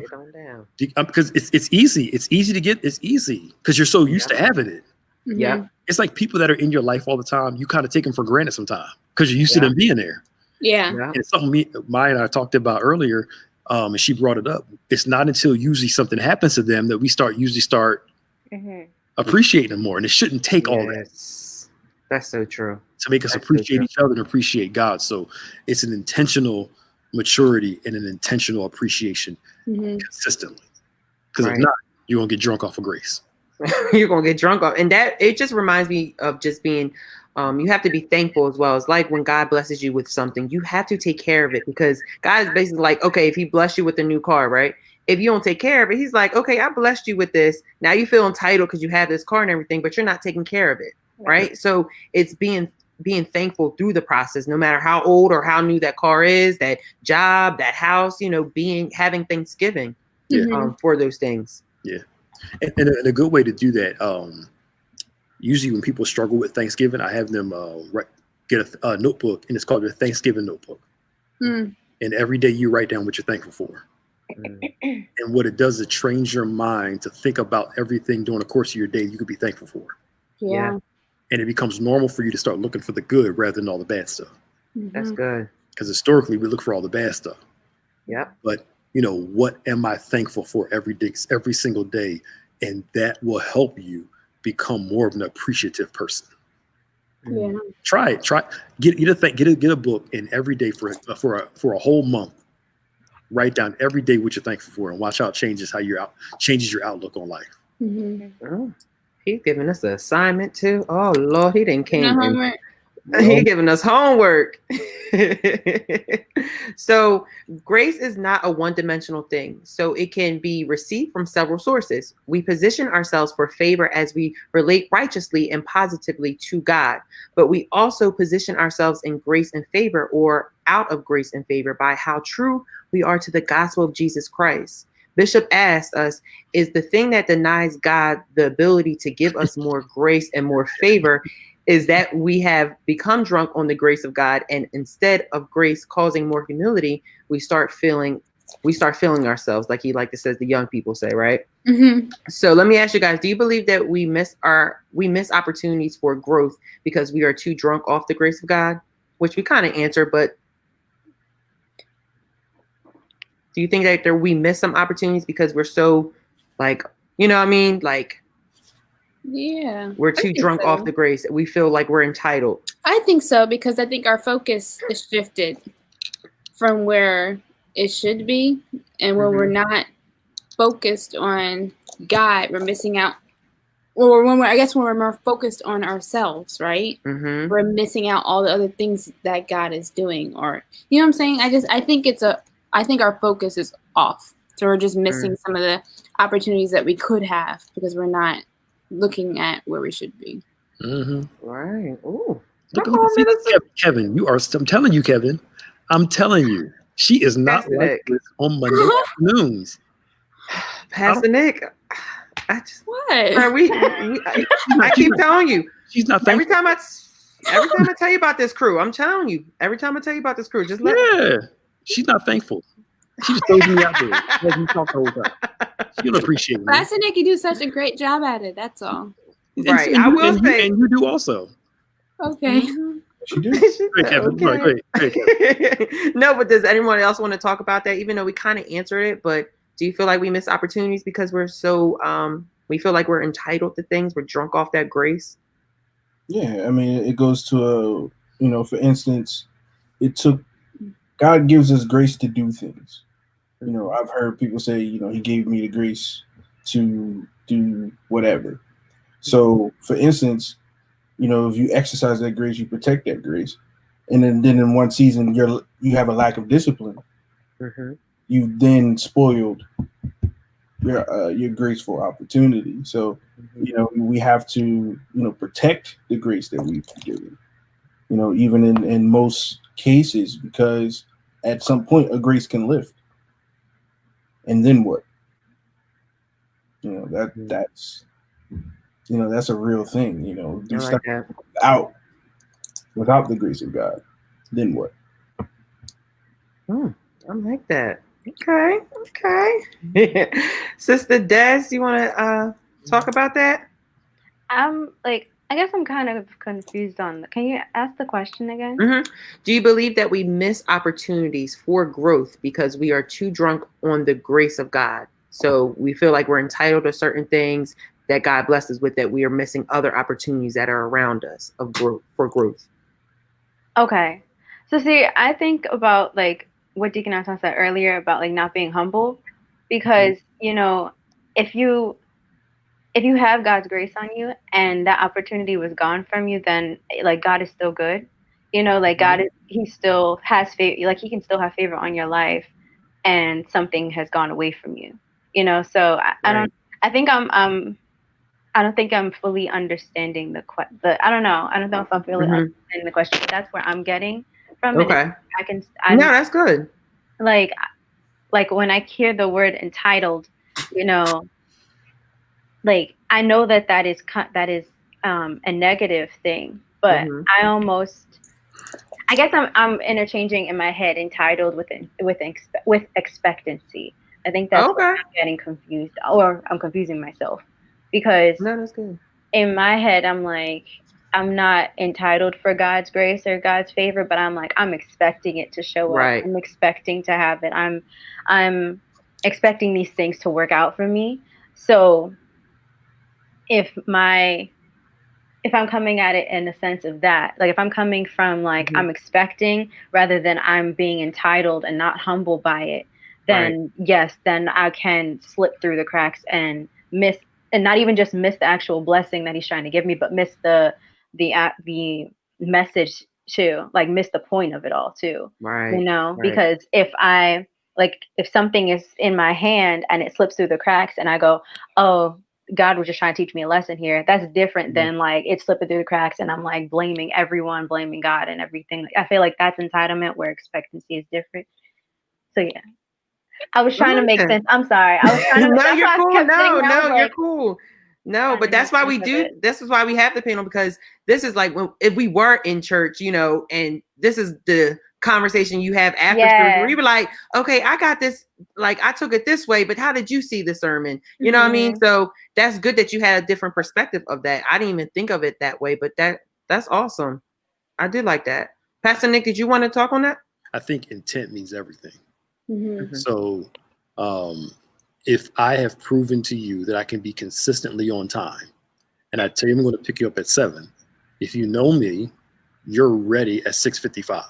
because it's easy. It's easy to get. It's easy because you're so used to having it. Yeah. It's like people that are in your life all the time. You kind of take them for granted sometimes because you're used to them being there. Yeah. And it's something Maya and I talked about earlier. And she brought it up. It's not until usually something happens to them that we start appreciating them more. And it shouldn't take all that. That's so true. To make us appreciate each other and appreciate God. So it's an intentional maturity and an intentional appreciation consistently. Because if not, you're going to get drunk off of grace. You're going to get drunk off. And that, it just reminds me of just being, you have to be thankful as well. It's like when God blesses you with something, you have to take care of it, because God is basically like, okay, if He blessed you with a new car, right? If you don't take care of it, He's like, okay, I blessed you with this. Now you feel entitled because you have this car and everything, but you're not taking care of it, right? So it's being thankful through the process, no matter how old or how new that car is, that job, that house, you know, having Thanksgiving for those things. Yeah. And a good way to do that, usually when people struggle with Thanksgiving, I have them get a notebook, and it's called a Thanksgiving notebook. And every day you write down what you're thankful for. And what it does is it trains your mind to think about everything during the course of your day you could be thankful for. Yeah. And it becomes normal for you to start looking for the good rather than all the bad stuff. That's good. Because historically we look for all the bad stuff. Yeah. But you know, what am I thankful for every day, every single day? And that will help you become more of an appreciative person. Yeah. Try it. Get a book, and every day for a whole month, write down every day what you're thankful for, and watch how it changes your outlook on life. Oh, he's giving us an assignment too. Oh Lord, he didn't came. He's giving us homework. So grace is not a one-dimensional thing. So it can be received from several sources. We position ourselves for favor as we relate righteously and positively to God. But we also position ourselves in grace and favor, or out of grace and favor, by how true we are to the gospel of Jesus Christ. Bishop asked us, is the thing that denies God the ability to give us more grace and more favor is that we have become drunk on the grace of God, and instead of grace causing more humility, we start feeling ourselves, like he like to says the young people say, right? So let me ask you guys, do you believe that we miss opportunities for growth because we are too drunk off the grace of God? Which we kind of answer, but do you think that we miss some opportunities because we're so, like, you know what I mean? Like, yeah, we're too drunk off the grace. We feel like we're entitled. I think so, because I think our focus is shifted from where it should be. And when we're not focused on God, we're missing out or when we're more focused on ourselves, right? Mm-hmm. We're missing out all the other things that God is doing, or you know what I'm saying? I think our focus is off. So we're just missing some of the opportunities that we could have because we're not looking at where we should be. Mm-hmm. Right. Ooh. Kevin, you are. I'm telling you, Kevin. I'm telling you, she is not Pastor like Nick. this on Monday afternoons. Pastor Nick, I just What? I keep telling you. She's not Every thankful. time I tell you about this crew, I'm telling you. Every time I tell you about this crew, just let. Yeah, she's not thankful. She just throws me out there. Let me talk the whole time. She don't appreciate me. Pastor Nick, you do such a great job at it. That's all. Right. And I will say, and you do also. Okay. She do. Great, Kevin. Okay. Great, Kevin. No, but does anyone else want to talk about that? Even though we kind of answered it, but do you feel like we miss opportunities because we're so we feel like we're entitled to things? We're drunk off that grace. Yeah, I mean, it goes to for instance, God gives us grace to do things. I've heard people say, he gave me the grace to do whatever. So, for instance, if you exercise that grace, you protect that grace, and then in one season you have a lack of discipline. Mm-hmm. You've then spoiled your graceful opportunity. So, we have to protect the grace that we've been given. Even in most cases, because at some point a grace can lift, and then what? That's a real thing. You stuck without the grace of God, then what? I like that. Okay. Sister Des, you want to talk about that? I guess I'm kind of confused on can you ask the question again? Mm-hmm. Do you believe that we miss opportunities for growth because we are too drunk on the grace of God? So we feel like we're entitled to certain things that God blessed us with, that we are missing other opportunities that are around us of growth. Okay. So see, I think about what Deacon Anton said earlier about not being humble, because if you have God's grace on you and that opportunity was gone from you, then God is still good. God is, he still has favor, he can still have favor on your life, and something has gone away from you. So I don't think I'm fully understanding I don't know if I'm fully understanding the question, but that's where I'm getting from it. Okay. No, that's good. Like when I hear the word entitled, I know that is a negative thing, but I guess I'm interchanging in my head entitled with expectancy. I think that's where I'm getting confused, or I'm confusing myself, because that's good. In my head I'm not entitled for God's grace or God's favor, but I'm expecting it to show up. I'm expecting to have it. I'm expecting these things to work out for me. So if I'm coming at it in the sense of that, if I'm coming from I'm expecting rather than I'm being entitled and not humble by it, then yes, then I can slip through the cracks and miss, and not even just miss the actual blessing that he's trying to give me, but miss the message too, miss the point of it all too. Because if if something is in my hand and it slips through the cracks and I go, oh, God was just trying to teach me a lesson here, that's different than it's slipping through the cracks and I'm blaming everyone, blaming God and everything. I feel like that's entitlement, where expectancy is different. So yeah, I was trying to make sense. I'm sorry. I was trying to. No, you're cool. No, you're cool. No, but that's why we do. This is why we have the panel, because this is if we were in church, and this is the conversation you have after church, where you be like, okay, I got this, I took it this way, but how did you see the sermon? You know what I mean? So that's good that you had a different perspective of that. I didn't even think of it that way, but that's awesome. I did like that. Pastor Nick, did you want to talk on that? I think intent means everything. So if I have proven to you that I can be consistently on time, and I tell you I'm going to pick you up at 7, if you know me, you're ready at 6:55.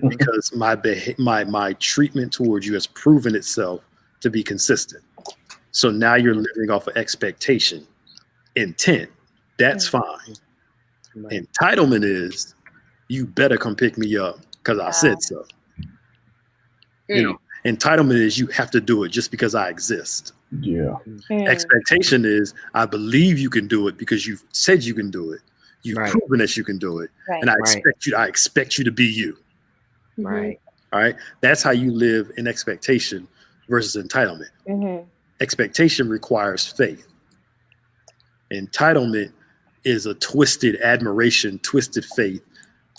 Because my treatment towards you has proven itself to be consistent. So now you're living off of expectation. intent, that's fine. Entitlement is, you better come pick me up because I said so. You know, entitlement is, you have to do it just because I exist. Yeah. Expectation is, I believe you can do it because you've said you can do it. You've proven that you can do it, and I expect you to be you. Right. All right. That's how you live in expectation versus entitlement. Expectation requires faith. Entitlement is a twisted admiration, twisted faith,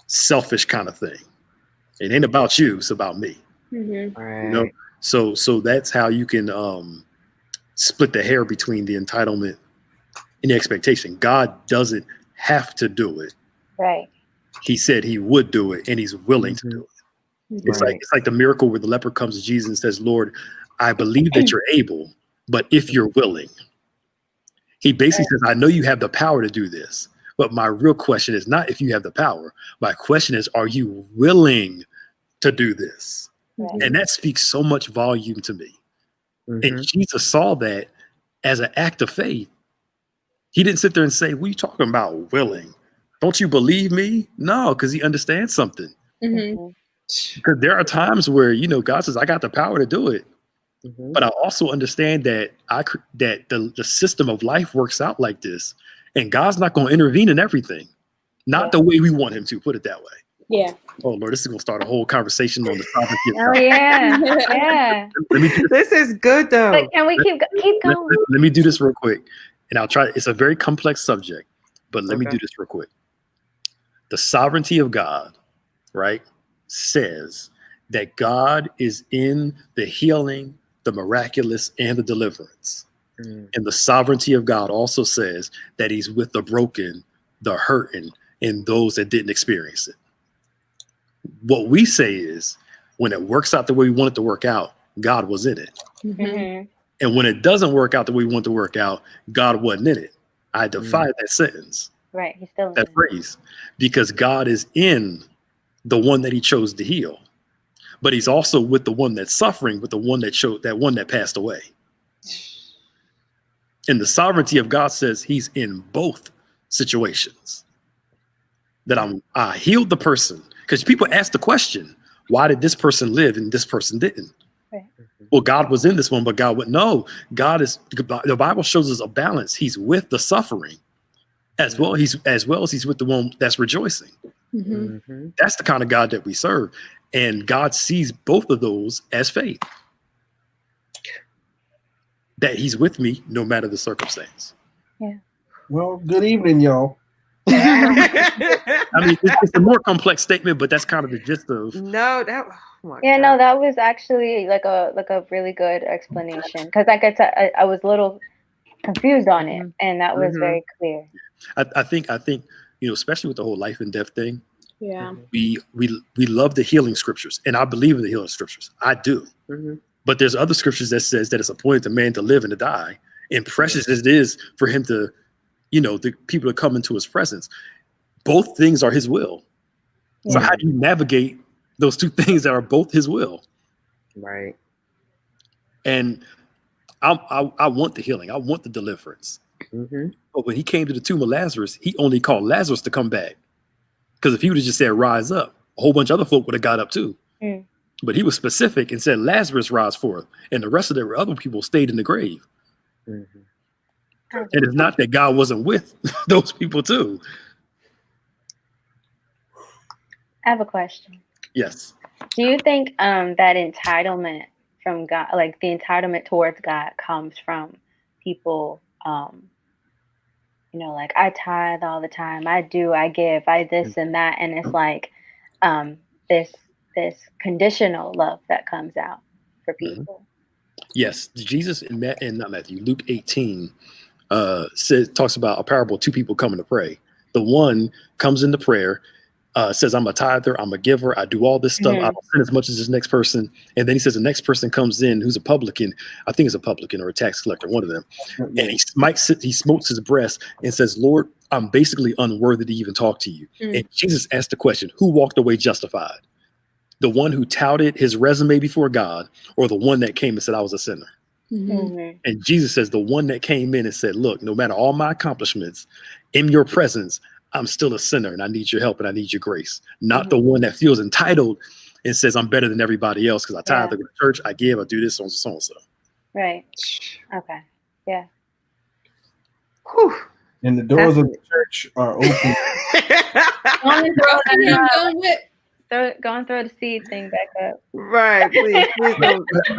selfish kind of thing. It ain't about you, it's about me. You know, so that's how you can split the hair between the entitlement and the expectation. God doesn't have to do it. Right. He said he would do it, and he's willing to do it. It's like the miracle where the leper comes to Jesus and says, Lord, I believe that you're able, but if you're willing. He basically says, I know you have the power to do this, but my real question is not if you have the power. My question is, are you willing to do this? And that speaks so much volume to me. And Jesus saw that as an act of faith. He didn't sit there and say, what are you talking about, willing? Don't you believe me? No, because he understands something. Because there are times where, you know, God says, I got the power to do it. But I also understand that the system of life works out like this. And God's not going to intervene in everything. Not the way we want him to, put it that way. Yeah. Oh, Lord, this is going to start a whole conversation on the topic. Oh, yeah. This is good, though. But can we keep going? Let me do this real quick. And I'll try. It's a very complex subject, but let me do this real quick. The sovereignty of God, right, says that God is in the healing, the miraculous, and the deliverance. And the sovereignty of God also says that he's with the broken, the hurting, and those that didn't experience it. What we say is, when it works out the way we want it to work out, God was in it. And when it doesn't work out the way we want it to work out, God wasn't in it. I defy that sentence. Right. He's still that phrase, because God is in the one that he chose to heal, but he's also with the one that's suffering, with the one that passed away. And the sovereignty of God says he's in both situations. That I healed the person, because people ask the question, why did this person live and this person didn't? Right. Well, God was in this one, but God would no. God is, the Bible shows us a balance. He's with the suffering, as well as he's with the one that's rejoicing. That's the kind of God that we serve, and God sees both of those as faith. That he's with me no matter the circumstance. Yeah. Well, good evening, y'all. I mean, it's a more complex statement, but that's kind of the gist of. No, that. No, that was actually like a really good explanation, because I was a little confused on it, and that was very clear. I think you know, especially with the whole life and death thing. Yeah. We love the healing scriptures, and I believe in the healing scriptures. I do. But there's other scriptures that says that it's appointed to man to live and to die, and precious as it is for him to, you know, the people to come into his presence. Both things are his will. So how do you navigate those two things that are both his will? Right. And I want the healing. I want the deliverance. But when he came to the tomb of Lazarus, he only called Lazarus to come back. Because if he would have just said, rise up, a whole bunch of other folk would have got up too. But he was specific and said, Lazarus, rise forth. And the rest of the other people stayed in the grave. And it's not that God wasn't with those people too. I have a question. Yes. Do you think that entitlement from God, like the entitlement towards God, comes from people, you know, like I tithe all the time, I do, I give, I this and that, and it's like this conditional love that comes out for people? Yes, Jesus in not Matthew, Luke 18 talks about a parable of two people coming to pray. The one comes into prayer, says, I'm a tither, I'm a giver, I do all this stuff, I don't sin as much as this next person. And then he says the next person comes in who's a publican, I think it's a publican or a tax collector, one of them. And he smokes his breast and says, Lord, I'm basically unworthy to even talk to you. And Jesus asked the question, who walked away justified? The one who touted his resume before God, or the one that came and said, I was a sinner? And Jesus says, the one that came in and said, look, no matter all my accomplishments, in your presence, I'm still a sinner and I need your help and I need your grace. Not the one that feels entitled and says I'm better than everybody else because I tithe, I go to church, I give, I do this, so and so. Right. Okay. Yeah. Whew. And the doors of the church are open. Go and throw the seed thing back up. Right, please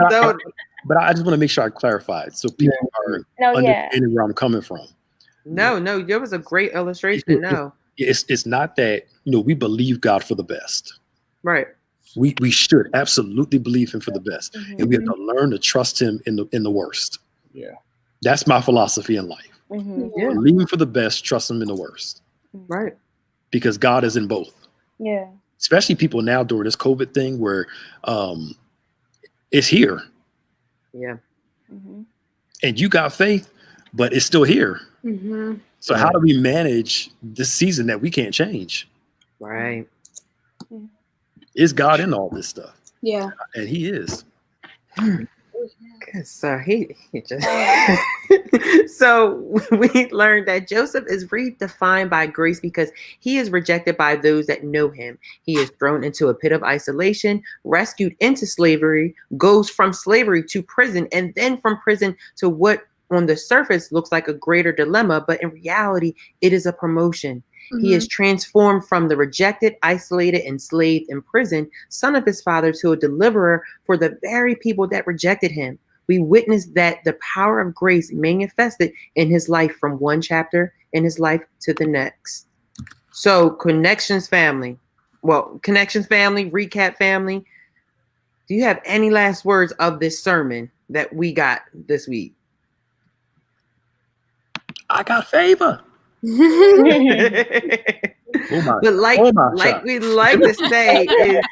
don't. But I just want to make sure I clarify it so people are understanding where I'm coming from. No, there was a great illustration. It's not that, we believe God for the best. Right. We should absolutely believe him for the best. And we have to learn to trust him in the worst. Yeah. That's my philosophy in life. Believe him for the best, trust him in the worst. Right. Because God is in both. Yeah. Especially people now during this COVID thing where it's here. Yeah. And you got faith, but it's still here. So how do we manage this season that we can't change? Right. Is God in all this stuff? Yeah. And he is. So he just so we learned that Joseph is redefined by grace because he is rejected by those that know him. He is thrown into a pit of isolation, rescued into slavery, goes from slavery to prison, and then from prison to what on the surface looks like a greater dilemma, but in reality, it is a promotion. He is transformed from the rejected, isolated, enslaved, imprisoned son of his father to a deliverer for the very people that rejected him. We witnessed that the power of grace manifested in his life from one chapter in his life to the next. So Connections family, recap family, do you have any last words of this sermon that we got this week? I got favor. But like we like to say is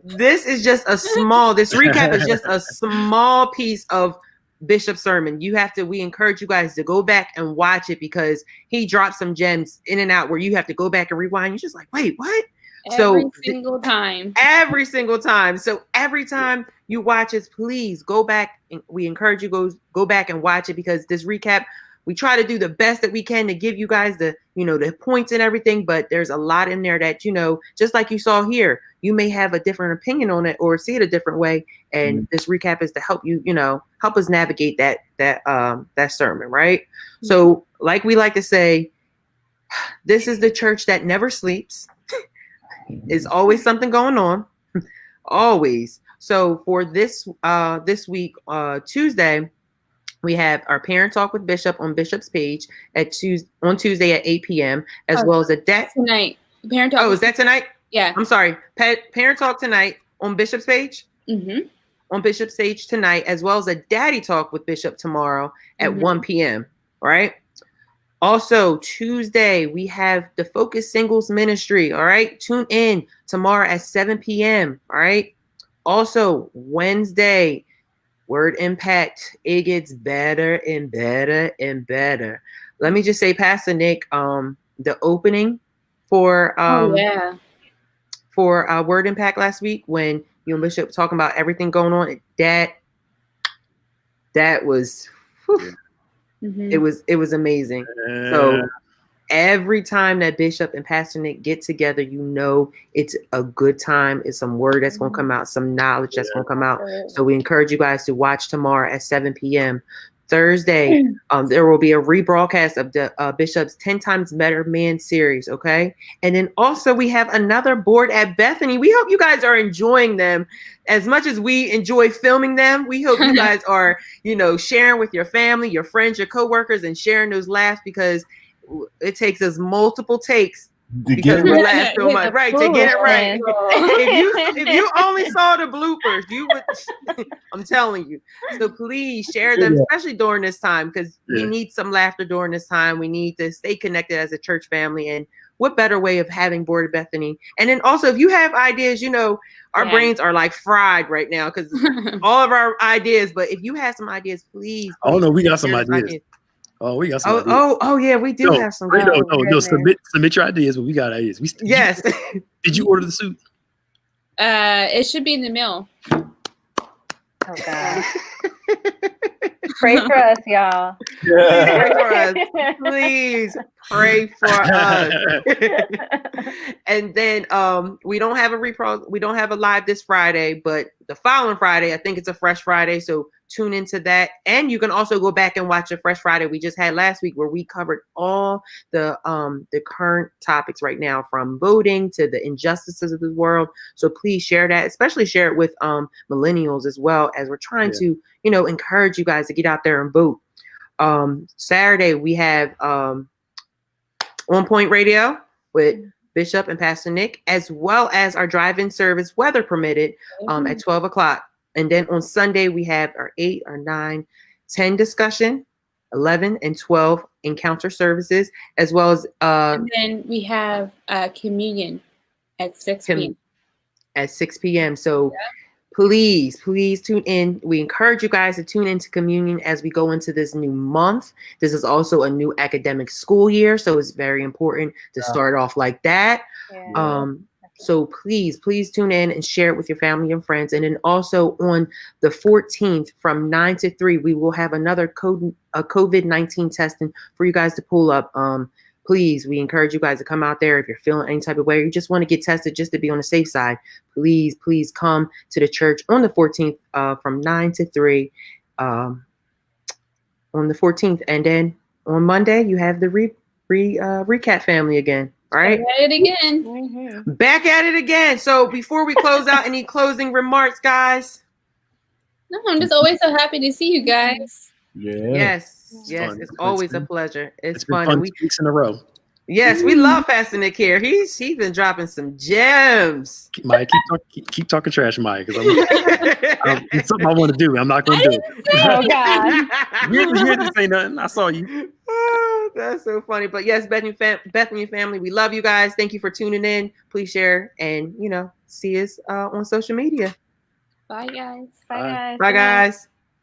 this is just a small, this recap is just a small piece of Bishop's sermon. We encourage you guys to go back and watch it because he dropped some gems in and out where you have to go back and rewind. You're just like, wait, what? Every single time. So every time you watch it, please go back. And we encourage you go back and watch it because this recap, we try to do the best that we can to give you guys the points and everything. But there's a lot in there that, just like you saw here, you may have a different opinion on it or see it a different way. And this recap is to help you, help us navigate that sermon. Right. So like we like to say, this is the church that never sleeps. Is always something going on, always. So for this week, Tuesday, we have our parent talk with Bishop on Bishop's page on Tuesday at 8 p.m. as well as tonight. Parent talk. Oh, is that tonight? Yeah. I'm sorry. Parent talk tonight on Bishop's page. On Bishop's page tonight, as well as a daddy talk with Bishop tomorrow at 1 p.m. All right. Also, Tuesday, we have the Focus Singles Ministry. All right. Tune in tomorrow at 7 p.m. All right. Also, Wednesday, Word Impact. It gets better and better and better. Let me just say, Pastor Nick, the opening for Word Impact last week when you and Bishop talking about everything going on, that was... It was amazing. So every time that Bishop and Pastor Nick get together, it's a good time. It's some word that's going to come out, some knowledge that's going to come out. So we encourage you guys to watch tomorrow at 7 p.m. Thursday, there will be a rebroadcast of the Bishop's 10 Times Better Man series, okay? And then also we have another board at Bethany. We hope you guys are enjoying them as much as we enjoy filming them. We hope you guys are, sharing with your family, your friends, your coworkers, and sharing those laughs because it takes us multiple takes because we laugh so much, right? To get it right. If you only saw the bloopers, you would. I'm telling you. So please share them, especially during this time, because we need some laughter during this time. We need to stay connected as a church family, and what better way of having Board of Bethany? And then also, if you have ideas, our brains are like fried right now because all of our ideas. But if you have some ideas, please. Oh no, we got some ideas. Oh, we got some ideas. Oh, yeah, we do have some. No, submit your ideas, but we got ideas. Yes. Did you order the suit? It should be in the mail. Oh God. Pray for us, y'all. Pray for us. Please pray for us. And then we don't have a live this Friday, but the following Friday, I think it's a Fresh Friday. So tune into that. And you can also go back and watch a Fresh Friday we just had last week where we covered all the current topics right now, from voting to the injustices of the world. So please share that, especially share it with millennials as well, as we're trying to, encourage you guys to get out there and vote. Saturday we have On Point Radio with Bishop and Pastor Nick, as well as our drive-in service, weather permitted, at 12 o'clock. And then on Sunday, we have our 8, our 9, 10 discussion, 11 and 12 encounter services, as well as... and then we have communion at 6 p.m. At 6 p.m. So please tune in. We encourage you guys to tune into communion as we go into this new month. This is also a new academic school year, so it's very important to start off like that. Yeah. So please tune in and share it with your family and friends. And then also on the 14th from 9 to 3, we will have another COVID-19 testing for you guys to pull up. Please, we encourage you guys to come out there if you're feeling any type of way, or you just want to get tested just to be on the safe side. Please come to the church on the 14th from 9 to 3 on the 14th. And then on Monday, you have the recap family again. All right. Back at it again. Mm-hmm. Back at it again. So before we close out, any closing remarks, guys? No, I'm just always so happy to see you guys. Yeah. Yes. Fun. It's always a pleasure. It's been fun. fun And 2 weeks in a row. yes, we love Pastor Nick here. He's been dropping some gems. Mike, keep talking trash, Mike, because it's something I want to do. I'm not going to do it. Oh God. You didn't say nothing. I saw you. Oh, that's so funny. But yes, Bethany family, we love you guys. Thank you for tuning in. Please share and see us on social media. Bye, guys. Bye, guys. Bye, guys.